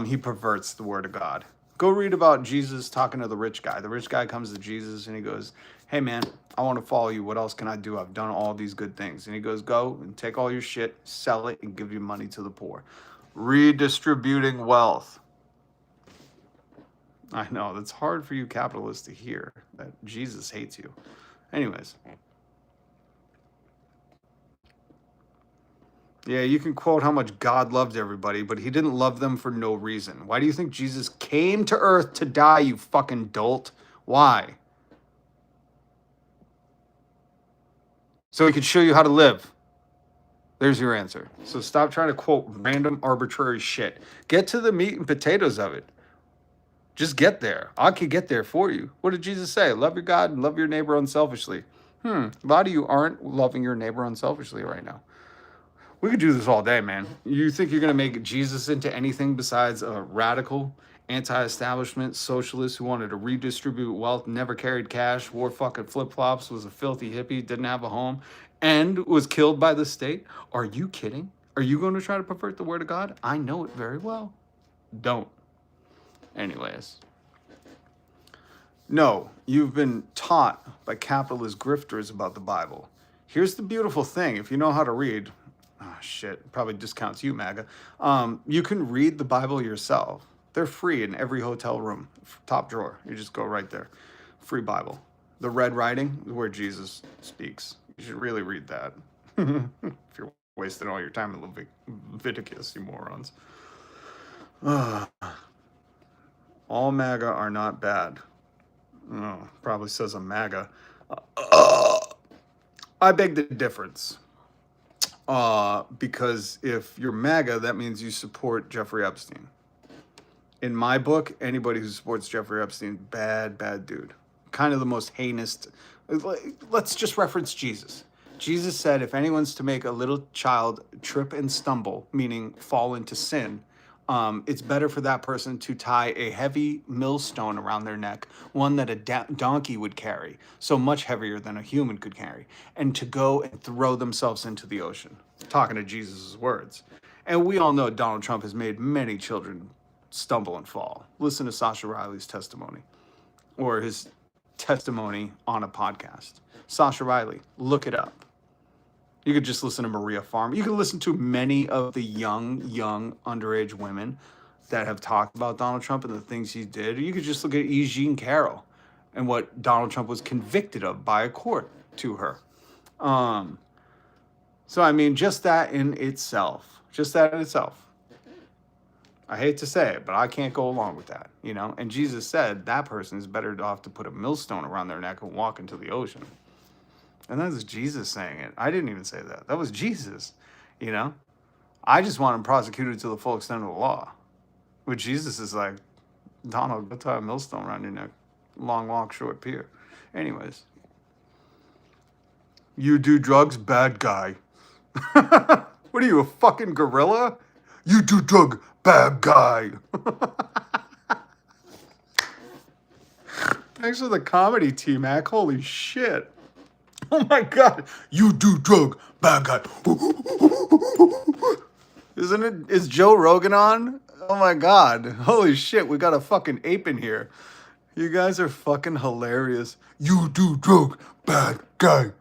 He perverts the word of God. Go read about Jesus talking to the rich guy. The rich guy comes to Jesus and he goes, hey man, I want to follow you. What else can I do? I've done all these good things. And he goes, go and take all your shit, sell it, and give your money to the poor. Redistributing wealth. I know, that's hard for you capitalists to hear, that Jesus hates you. Anyways. Yeah, you can quote how much God loved everybody, but he didn't love them for no reason. Why do you think Jesus came to earth to die, you fucking dolt? Why? So he could show you how to live. There's your answer. So stop trying to quote random arbitrary shit. Get to the meat and potatoes of it. Just get there. I could get there for you. What did Jesus say? Love your God and love your neighbor unselfishly. A lot of you aren't loving your neighbor unselfishly right now. We could do this all day, man. You think you're going to make Jesus into anything besides a radical, anti-establishment socialist who wanted to redistribute wealth, never carried cash, wore fucking flip-flops, was a filthy hippie, didn't have a home, and was killed by the state? Are you kidding? Are you going to try to pervert the word of God? I know it very well. Don't. Anyways. No, you've been taught by capitalist grifters about the Bible. Here's the beautiful thing. If you know how to read, oh shit, probably discounts you, MAGA. You can read the Bible yourself. They're free in every hotel room, top drawer. You just go right there. Free Bible. The red writing, where Jesus speaks. You should really read that. If you're wasting all your time in Leviticus, you morons. All MAGA are not bad. Oh, probably says I'm MAGA. I beg the difference. Because if you're MAGA, that means you support Jeffrey Epstein. In my book, anybody who supports Jeffrey Epstein, bad dude. Kind of the most heinous. Let's just reference Jesus. Jesus said, if anyone's to make a little child trip and stumble, meaning fall into sin, it's better for that person to tie a heavy millstone around their neck, one that a donkey would carry, so much heavier than a human could carry, and to go and throw themselves into the ocean. Talking to Jesus' words. And we all know Donald Trump has made many children stumble and fall. Listen to Sasha Riley's testimony, or his testimony on a podcast. Sasha Riley, look it up. You could just listen to Maria Farm. You can listen to many of the young underage women that have talked about Donald Trump and the things he did. You could just look at E. Jean Carroll and what Donald Trump was convicted of by a court to her. So, I mean, just that in itself. I hate to say it, but I can't go along with that, you know? And Jesus said that person is better off to put a millstone around their neck and walk into the ocean. And that was Jesus saying it. I didn't even say that. That was Jesus, you know? I just want him prosecuted to the full extent of the law. But Jesus is like, Donald, go tie a millstone around your neck. Long walk, short pier. Anyways. You do drugs, bad guy. What are you, a fucking gorilla? You do drug, bad guy. Thanks for the comedy, T-Mac. Holy shit. Oh my God. You do drug, bad guy. Isn't it? Is Joe Rogan on? Oh my God. Holy shit. We got a fucking ape in here. You guys are fucking hilarious. You do drug, bad guy.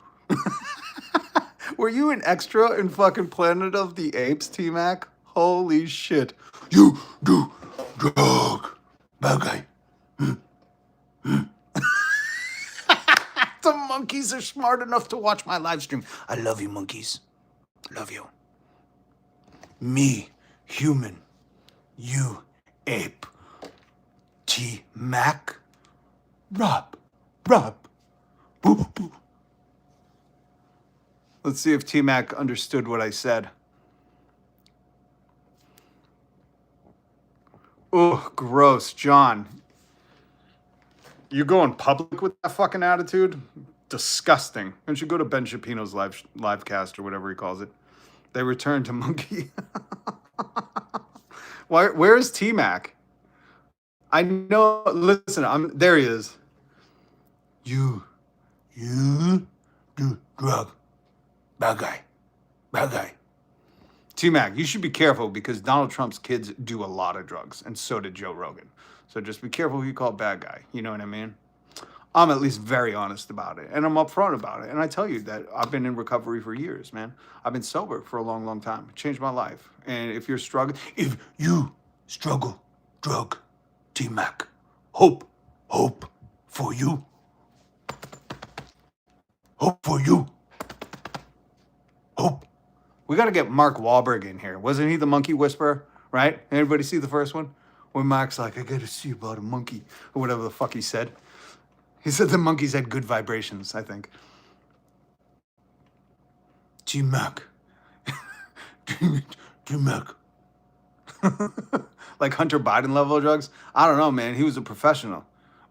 Were you an extra in fucking Planet of the Apes, T-Mac? Holy shit. You do drug, bad guy. The monkeys are smart enough to watch my live stream. I love you, monkeys. Love you. Me, human. You, ape. T-Mac. Rob. Boo, boo, boo. Let's see if T-Mac understood what I said. Oh, gross. John. You going public with that fucking attitude? Disgusting. And you go to Ben Shapino's live cast or whatever he calls it. They return to monkey. Where is T-Mac? I know. Listen, there he is. You do drug. Bad guy. T-Mac, you should be careful because Donald Trump's kids do a lot of drugs, and so did Joe Rogan. So just be careful who you call bad guy. You know what I mean? I'm at least very honest about it, and I'm upfront about it. And I tell you that I've been in recovery for years, man. I've been sober for a long time. It changed my life. And if you struggle, drug, T-Mac, hope for you. Hope for you. Hope. We got to get Mark Wahlberg in here. Wasn't he the monkey whisperer, right? Anybody see the first one? When Mark's like, I got to see about a monkey, or whatever the fuck he said. He said the monkeys had good vibrations, I think. T-Mac. T-Mac. Like Hunter Biden level of drugs. I don't know, man. He was a professional.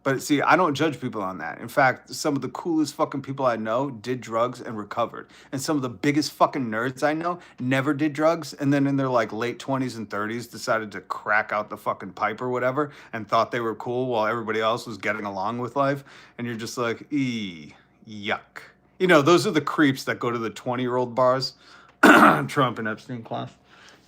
But see, I don't judge people on that. In fact, some of the coolest fucking people I know did drugs and recovered. And some of the biggest fucking nerds I know never did drugs. And then in their like late 20s and 30s decided to crack out the fucking pipe or whatever and thought they were cool while everybody else was getting along with life. And you're just like, yuck. You know, those are the creeps that go to the 20-year-old bars. Trump and Epstein class.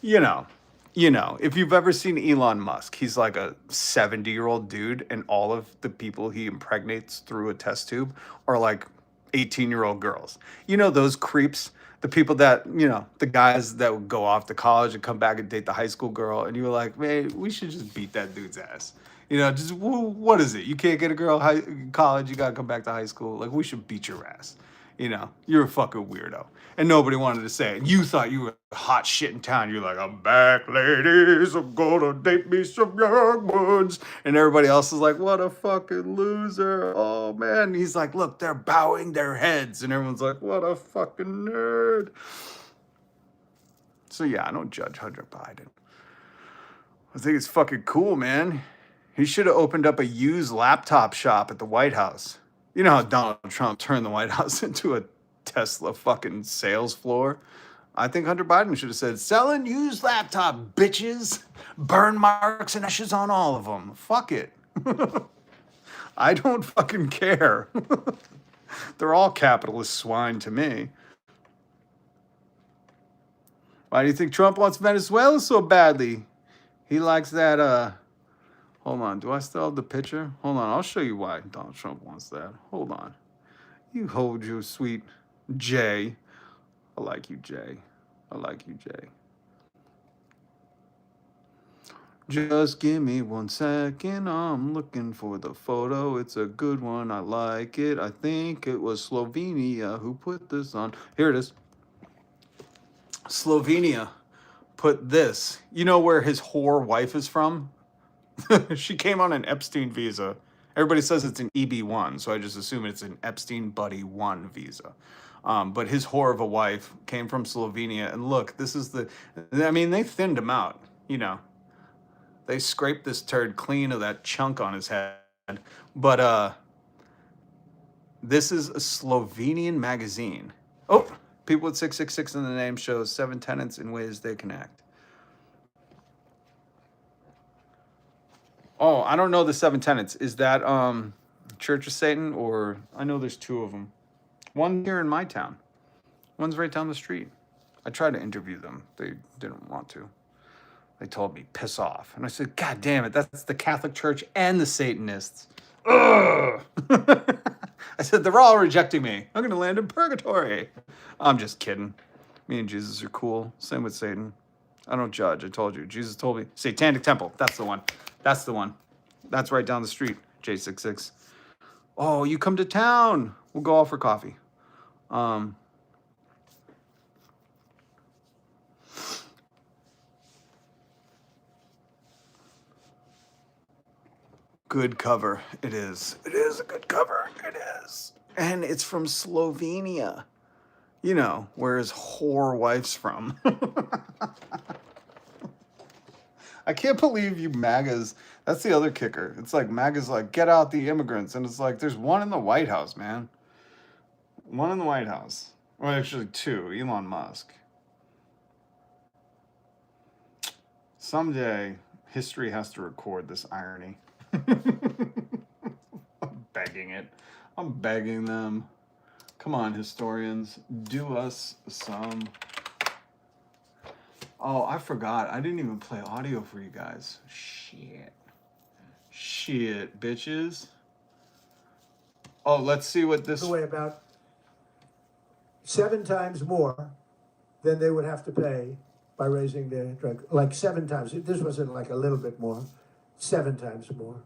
You know, if you've ever seen Elon Musk, he's like a 70-year-old dude, and all of the people he impregnates through a test tube are like 18-year-old girls. You know, those creeps, the people that, you know, the guys that would go off to college and come back and date the high school girl, and you were like, man, we should just beat that dude's ass. You know, just what is it? You can't get a girl college, you gotta come back to high school. Like, we should beat your ass. You know, you're a fucking weirdo. And nobody wanted to say it. You thought you were hot shit in town. You're like, I'm back, ladies. I'm gonna date me some young ones. And everybody else is like, what a fucking loser. Oh, man. He's like, look, they're bowing their heads. And everyone's like, what a fucking nerd. So, yeah, I don't judge Hunter Biden. I think it's fucking cool, man. He should have opened up a used laptop shop at the White House. You know how Donald Trump turned the White House into a Tesla fucking sales floor? I think Hunter Biden should have said, selling used laptop, bitches. Burn marks and ashes on all of them. Fuck it. I don't fucking care. They're all capitalist swine to me. Why do you think Trump wants Venezuela so badly? He likes that, hold on, do I still have the picture? Hold on, I'll show you why Donald Trump wants that. Hold on. You hold your sweet Jay. I like you, Jay. I like you, Jay. Just give me 1 second. I'm looking for the photo. It's a good one. I like it. I think it was Slovenia who put this on. Here it is. Slovenia put this. You know where his whore wife is from? She came on an Epstein visa. Everybody says it's an EB1, so I just assume it's an Epstein Buddy 1 visa. But his whore of a wife came from Slovenia. And look, this is I mean, they thinned him out, you know. They scraped this turd clean of that chunk on his head. But this is a Slovenian magazine. Oh, people with 666 in the name shows 7 tenets in ways they can act. Oh, I don't know the 7 tenets. Is that Church of Satan, or I know there's 2 of them. One here in my town. One's right down the street. I tried to interview them. They didn't want to. They told me, piss off. And I said, God damn it, that's the Catholic Church and the Satanists. Ugh. I said, they're all rejecting me. I'm going to land in purgatory. I'm just kidding. Me and Jesus are cool. Same with Satan. I don't judge. I told you. Jesus told me. Satanic Temple. That's the one. That's the one. That's right down the street. J66. Oh, you come to town. We'll go out for coffee. Good cover. It is. It is a good cover. It is. And it's from Slovenia. You know, where his whore wife's from. I can't believe you MAGAs. That's the other kicker. It's like MAGA's like, get out the immigrants. And it's like, there's one in the White House, man. One in the White House. Well, actually 2. Elon Musk. Someday, history has to record this irony. I'm begging it. I'm begging them. Come on, historians. Do us some... Oh, I forgot. I didn't even play audio for you guys. Shit, bitches. Oh, let's see what this... Away about 7 times more than they would have to pay by raising their drug. Like 7 times. This wasn't like a little bit more. 7 times more.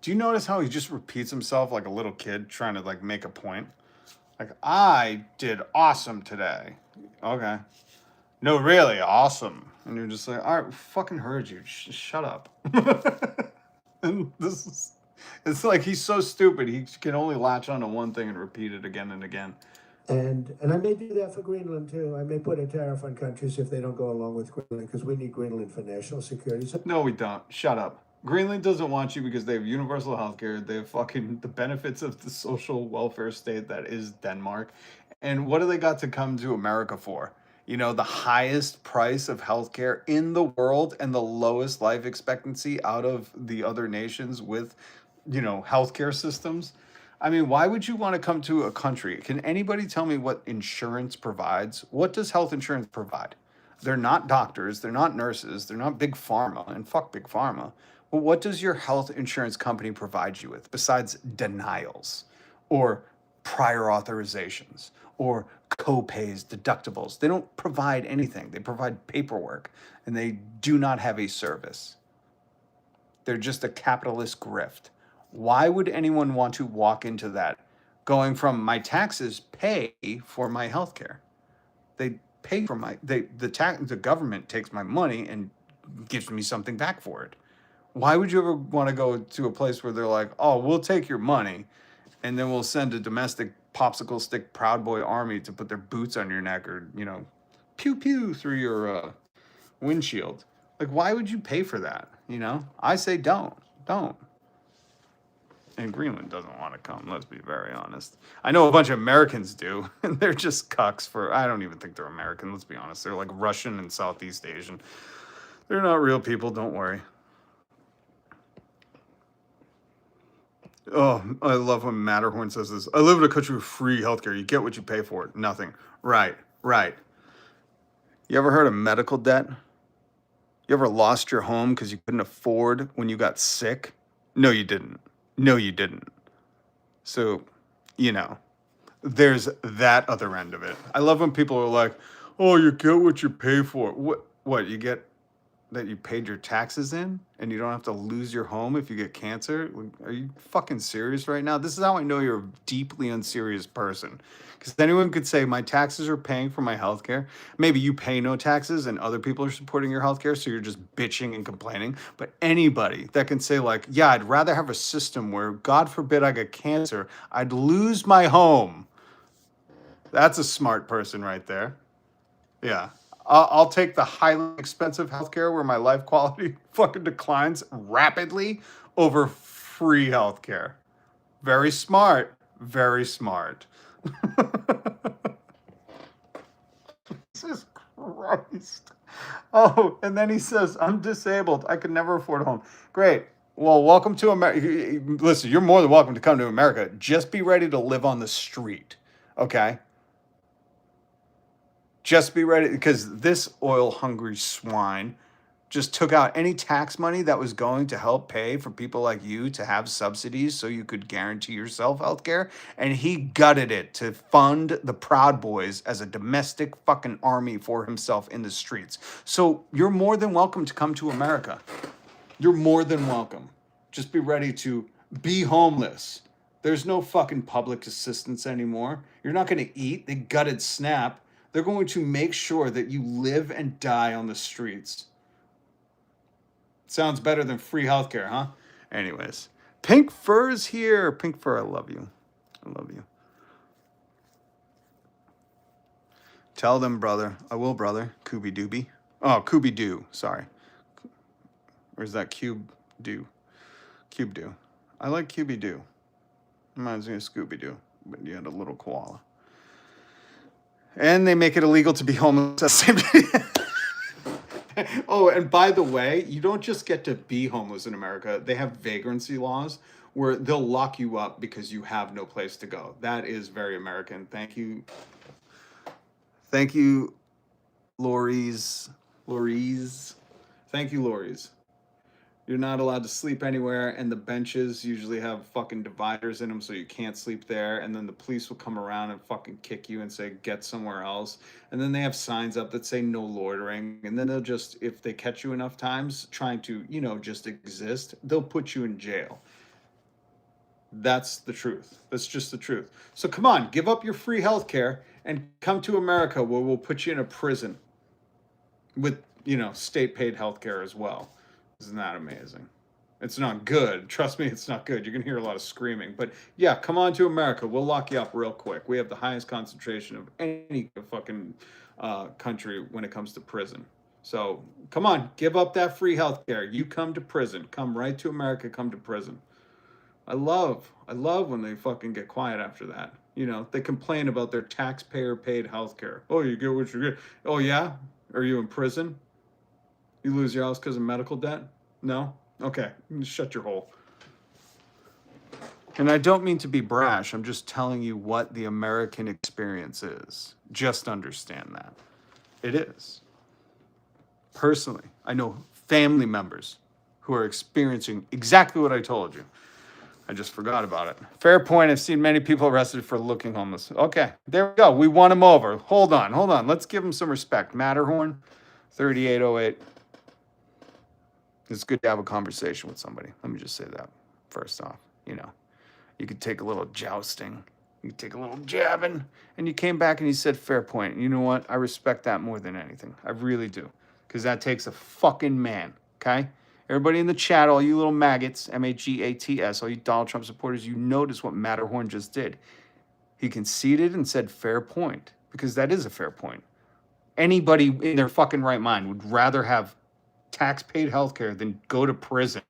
Do you notice how he just repeats himself like a little kid trying to like make a point? Like, I did awesome today. Okay. No, really, awesome. And you're just like, all right, fucking heard you. Shut up. And this is, it's like he's so stupid. He can only latch onto one thing and repeat it again and again. And I may do that for Greenland too. I may put a tariff on countries if they don't go along with Greenland, because we need Greenland for national security. So No, we don't. Shut up. Greenland doesn't want you because they have universal health care. They have fucking the benefits of the social welfare state that is Denmark. And what do they got to come to America for? You know, the highest price of healthcare in the world and the lowest life expectancy out of the other nations with, you know, healthcare systems. I mean, why would you want to come to a country? Can anybody tell me what insurance provides? What does health insurance provide? They're not doctors, they're not nurses, they're not big pharma, and fuck big pharma. But what does your health insurance company provide you with besides denials or prior authorizations or co-pays, deductibles? They don't provide anything. They provide paperwork and they do not have a service. They're just a capitalist grift. Why would anyone want to walk into that going from my taxes pay for my health care? They pay for the government takes my money and gives me something back for it. Why would you ever want to go to a place where they're like, oh, we'll take your money and then we'll send a domestic popsicle stick Proud Boy army to put their boots on your neck or, you know, pew pew through your windshield? Like, why would you pay for that? You know, I say don't. And Greenland doesn't want to come, let's be very honest. I know a bunch of Americans do, and they're just cucks for, I don't even think they're American, let's be honest. They're like Russian and Southeast Asian. They're not real people, don't worry. Oh, I love when Matterhorn says this. I live in a country with free healthcare. You get what you pay for it. Nothing. Right. You ever heard of medical debt? You ever lost your home because you couldn't afford when you got sick? No, you didn't. So, you know, there's that other end of it. I love when people are like, oh, you get what you pay for. What you get that you paid your taxes in and you don't have to lose your home if you get cancer? Are you fucking serious right now? This is how I know you're a deeply unserious person. Because anyone could say my taxes are paying for my healthcare. Maybe you pay no taxes and other people are supporting your healthcare, so you're just bitching and complaining. But anybody that can say like, yeah, I'd rather have a system where, God forbid I get cancer, I'd lose my home. That's a smart person right there. Yeah. I'll take the highly expensive healthcare where my life quality fucking declines rapidly over free healthcare. Very smart. Jesus Christ. Oh, and then he says, I'm disabled. I could never afford a home. Great. Well, welcome to America. Listen, you're more than welcome to come to America. Just be ready to live on the street. Okay? Just be ready, because this oil hungry swine just took out any tax money that was going to help pay for people like you to have subsidies so you could guarantee yourself health care. And he gutted it to fund the Proud Boys as a domestic fucking army for himself in the streets. So you're more than welcome to come to America. You're more than welcome. Just be ready to be homeless. There's no fucking public assistance anymore. You're not going to eat. They gutted SNAP. They're going to make sure that you live and die on the streets. Sounds better than free healthcare, huh? Anyways, Pink Fur's here. Pink Fur, I love you. Tell them, brother. I will, brother. Cooby Dooby. Oh, Cooby Doo. Sorry. Or is that Cube Doo? Cube Doo. I like Cooby Doo. Reminds me of Scooby Doo, but you had a little koala. And they make it illegal to be homeless at the same time. Oh, and by the way, you don't just get to be homeless in America. They have vagrancy laws where they'll lock you up because you have no place to go. That is very American. Thank you. Thank you, Lorries. Thank you, Lorries. You're not allowed to sleep anywhere, and the benches usually have fucking dividers in them, so you can't sleep there. And then the police will come around and fucking kick you and say, get somewhere else. And then they have signs up that say no loitering. And then they'll just, if they catch you enough times trying to, you know, just exist, they'll put you in jail. That's the truth. That's just the truth. So come on, give up your free healthcare and come to America where we'll put you in a prison with, you know, state-paid healthcare as well. Isn't that amazing? It's not good. Trust me, it's not good. You're gonna hear a lot of screaming. But yeah, come on to America. We'll lock you up real quick. We have the highest concentration of any fucking country when it comes to prison. So come on, give up that free health care. You come to prison. Come right to America. Come to prison. I love when they fucking get quiet after that. You know, they complain about their taxpayer paid health care. Oh, you get what you get. Oh yeah? Are you in prison? You lose your house because of medical debt? No? Okay, shut your hole. And I don't mean to be brash. I'm just telling you what the American experience is. Just understand that. It is. Personally, I know family members who are experiencing exactly what I told you. I just forgot about it. Fair point. I've seen many people arrested for looking homeless. Okay, there we go. We won him over. Hold on. Let's give him some respect. Matterhorn, 3808. It's good to have a conversation with somebody. Let me just say that first off. You know, you could take a little jousting, you could take a little jabbing, and you came back and you said fair point. And you know what? I respect that more than anything. I really do. Because that takes a fucking man, okay? Everybody in the chat, all you little maggots, MAGATS, all you Donald Trump supporters, you notice what Matterhorn just did. He conceded and said fair point, because that is a fair point. Anybody in their fucking right mind would rather have tax-paid healthcare than go to prison,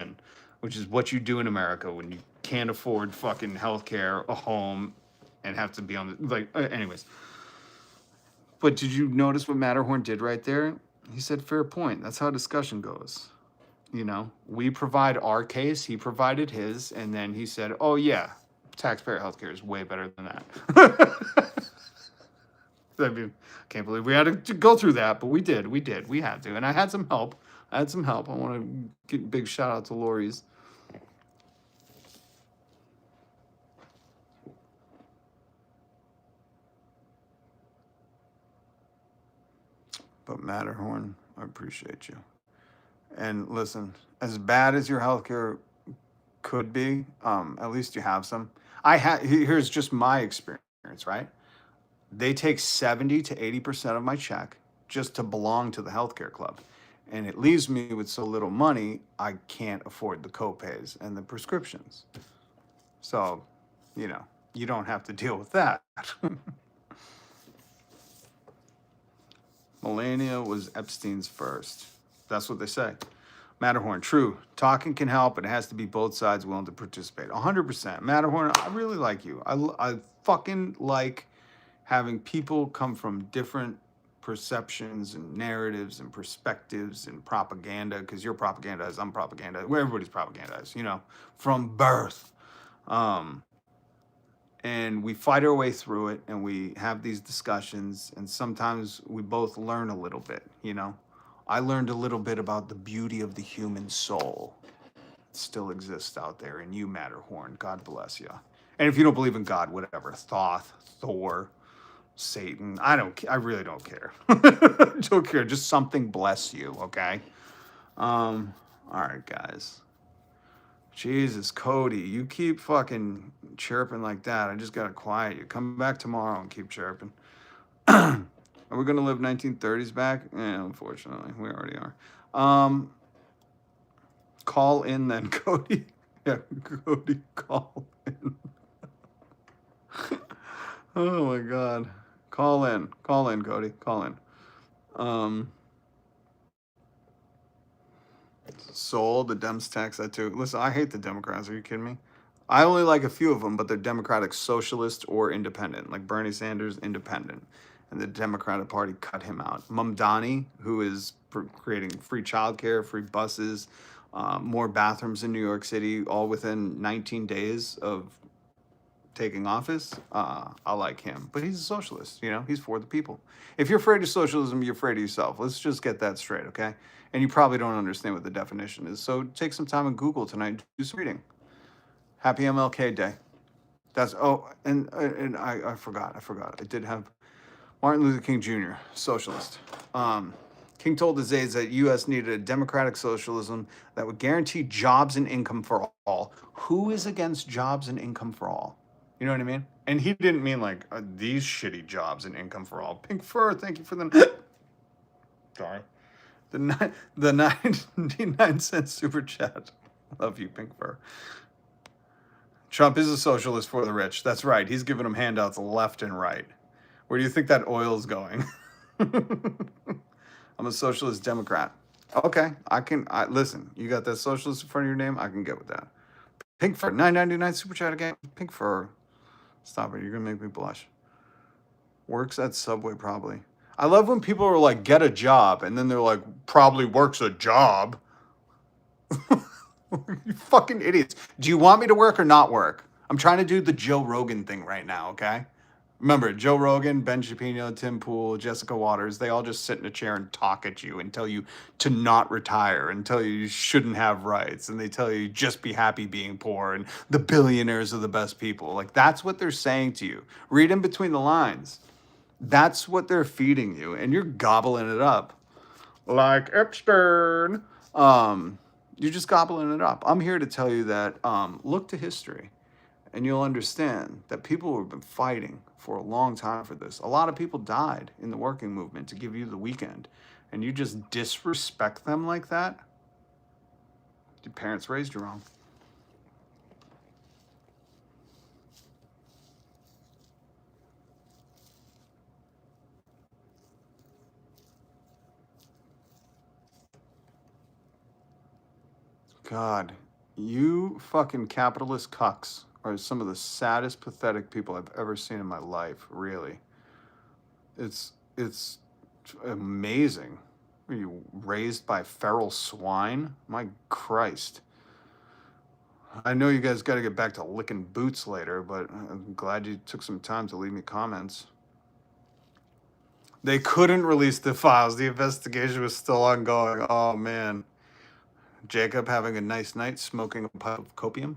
which is what you do in America when you can't afford fucking healthcare, a home, and have to be on the, like, anyways. But did you notice what Matterhorn did right there? He said fair point. That's how discussion goes. You know, we provide our case, he provided his, and then he said, oh yeah, taxpayer healthcare is way better than that. I mean, I can't believe we had to go through that, but we did. We had to. And I had some help. I want to give a big shout out to Lori's. But Matterhorn, I appreciate you. And listen, as bad as your healthcare could be, at least you have some. Here's just my experience, right? They take 70 to 80% of my check just to belong to the healthcare club. And it leaves me with so little money, I can't afford the copays and the prescriptions. So, you know, you don't have to deal with that. Melania was Epstein's first. That's what they say. Matterhorn, true. Talking can help, but it has to be both sides willing to participate. 100%. Matterhorn, I really like you. I fucking like having people come from different perceptions and narratives and perspectives and propaganda, because you're propagandized, I'm propagandized, everybody's propagandized, you know, from birth. And we fight our way through it, and we have these discussions, and sometimes we both learn a little bit, you know. I learned a little bit about the beauty of the human soul. It still exists out there, and you, Matterhorn, God bless you. And if you don't believe in God, whatever, Thoth, Thor, Satan, I really don't care. Don't care, just something bless you, okay? All right, guys. Jesus, Cody, you keep fucking chirping like that. I just gotta quiet you. Come back tomorrow and keep chirping. Are we gonna live 1930s back? Yeah, unfortunately, we already are. Call in then, Cody. Yeah, Cody, call in. Oh my God. Call in, Cody, call in. Soul, the Dems tax that too. Listen, I hate the Democrats. Are you kidding me? I only like a few of them, but they're Democratic Socialist or Independent. Like Bernie Sanders, Independent. And the Democratic Party cut him out. Mamdani, who is creating free childcare, free buses, more bathrooms in New York City, all within 19 days of taking office. I like him. But he's a socialist, you know? He's for the people. If you're afraid of socialism, you're afraid of yourself. Let's just get that straight, okay? And you probably don't understand what the definition is. So take some time on Google tonight. Do some reading. Happy MLK Day. That's, and I forgot. I did have Martin Luther King Jr., socialist. King told his aides that U.S. needed a democratic socialism that would guarantee jobs and income for all. Who is against jobs and income for all? You know what I mean? And he didn't mean like these shitty jobs and income for all. Pink Fur, thank you for the... Sorry. The 99 cent super chat. Love you, Pink Fur. Trump is a socialist for the rich. That's right. He's giving them handouts left and right. Where do you think that oil's going? I'm a socialist Democrat. Okay, listen, you got that socialist in front of your name? I can get with that. Pink Fur, 9.99 super chat again. Pink Fur. Stop it, you're gonna make me blush. Works at Subway, probably. I love when people are like, get a job, and then they're like, probably works a job. You fucking idiots. Do you want me to work or not work? I'm trying to do the Joe Rogan thing right now, okay? Remember, Joe Rogan, Ben Shapiro, Tim Pool, Jessica Waters, they all just sit in a chair and talk at you and tell you to not retire and tell you you shouldn't have rights. And they tell you just be happy being poor and the billionaires are the best people. Like, that's what they're saying to you. Read in between the lines. That's what they're feeding you, and you're gobbling it up. Like Epstein. You're just gobbling it up. I'm here to tell you that look to history, and you'll understand that people have been fighting for a long time for this. A lot of people died in the working movement to give you the weekend, and you just disrespect them like that? Your parents raised you wrong. God, you fucking capitalist cucks are some of the saddest, pathetic people I've ever seen in my life, really. It's amazing. Are you raised by feral swine? My Christ. I know you guys got to get back to licking boots later, but I'm glad you took some time to leave me comments. They couldn't release the files. The investigation was still ongoing. Oh, man. Jacob having a nice night smoking a pipe of copium.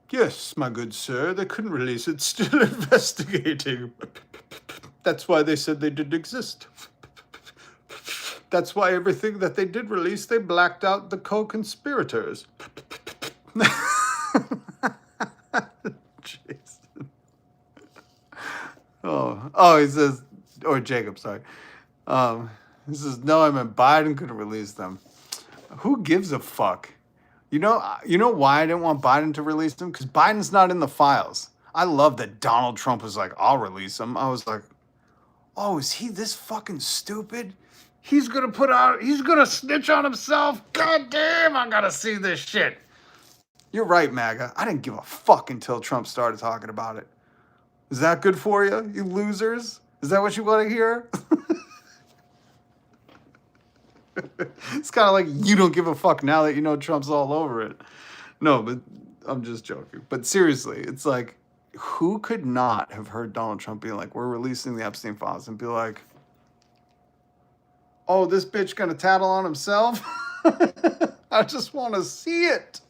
Yes, my good sir, they couldn't release it. Still investigating. That's why they said they didn't exist. That's why everything that they did release, they blacked out the co-conspirators. Jason. Oh, he says, or Jacob, sorry. He says, no, I meant Biden couldn't release them. Who gives a fuck? You know why I didn't want Biden to release them? Because Biden's not in the files. I love that Donald Trump was like, I'll release them. I was like, oh, is he this fucking stupid? He's gonna snitch on himself? God damn, I gotta see this shit. You're right, MAGA. I didn't give a fuck until Trump started talking about it. Is that good for you, you losers? Is that what you want to hear? It's kind of like you don't give a fuck now that you know Trump's all over it. No, but I'm just joking. But seriously, it's like, who could not have heard Donald Trump be like, we're releasing the Epstein files, and be like, oh, this bitch gonna tattle on himself? I just want to see it.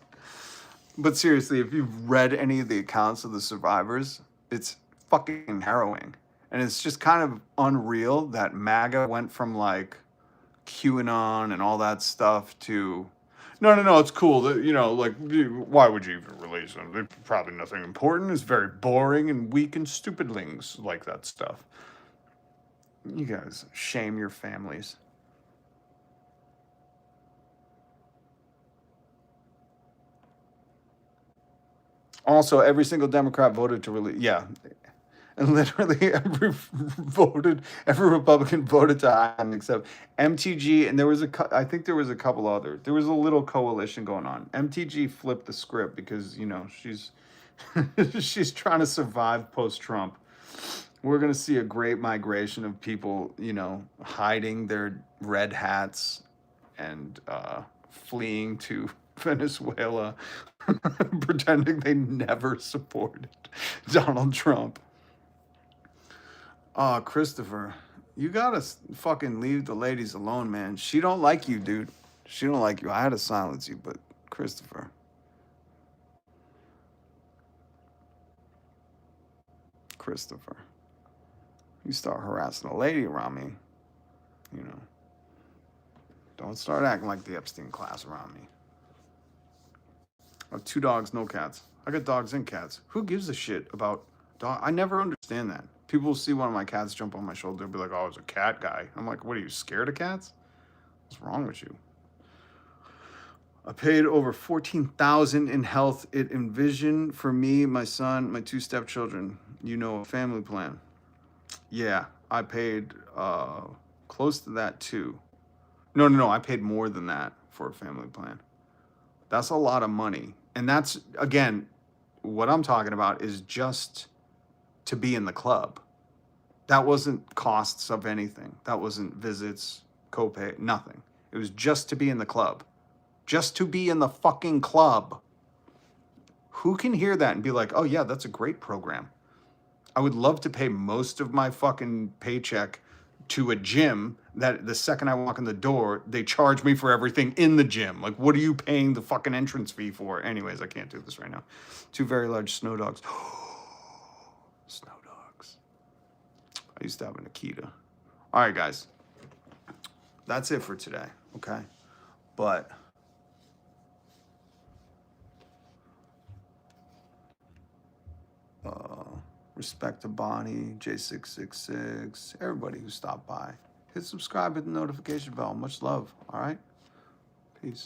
But seriously, if you've read any of the accounts of the survivors, it's fucking harrowing. And it's just kind of unreal that MAGA went from like QAnon and all that stuff to no, it's cool that, like, why would you even release them? They're probably nothing important. It's very boring and weak and stupidlings like that stuff. You guys shame your families. Also, every single Democrat voted to release. Yeah. And literally every Republican voted to hide them except MTG, and I think there was a couple other. There was a little coalition going on. MTG flipped the script because, she's she's trying to survive post-Trump. We're going to see a great migration of people, hiding their red hats and fleeing to Venezuela, pretending they never supported Donald Trump. Oh, Christopher, you gotta fucking leave the ladies alone, man. She don't like you, dude. She don't like you. I had to silence you, but Christopher. You start harassing a lady around me, don't start acting like the Epstein class around me. I have 2 dogs, no cats. I got dogs and cats. Who gives a shit about dog? I never understand that. People will see one of my cats jump on my shoulder and be like, oh, it's a cat guy. I'm like, what are you, scared of cats? What's wrong with you? I paid over $14,000 in health. It envisioned for me, my son, my 2 stepchildren. You know, a family plan. Yeah, I paid close to that too. No. I paid more than that for a family plan. That's a lot of money. And that's, again, what I'm talking about is just to be in the club. That wasn't costs of anything. That wasn't visits, copay, nothing. It was just to be in the club. Just to be in the fucking club. Who can hear that and be like, oh yeah, that's a great program? I would love to pay most of my fucking paycheck to a gym that the second I walk in the door, they charge me for everything in the gym. Like, what are you paying the fucking entrance fee for? Anyways, I can't do this right now. 2 very large snow dogs. Snow dogs. I used to have an Akita. All right, guys. That's it for today, okay? But respect to Bonnie, J666, everybody who stopped by. Hit subscribe, hit the notification bell. Much love, all right?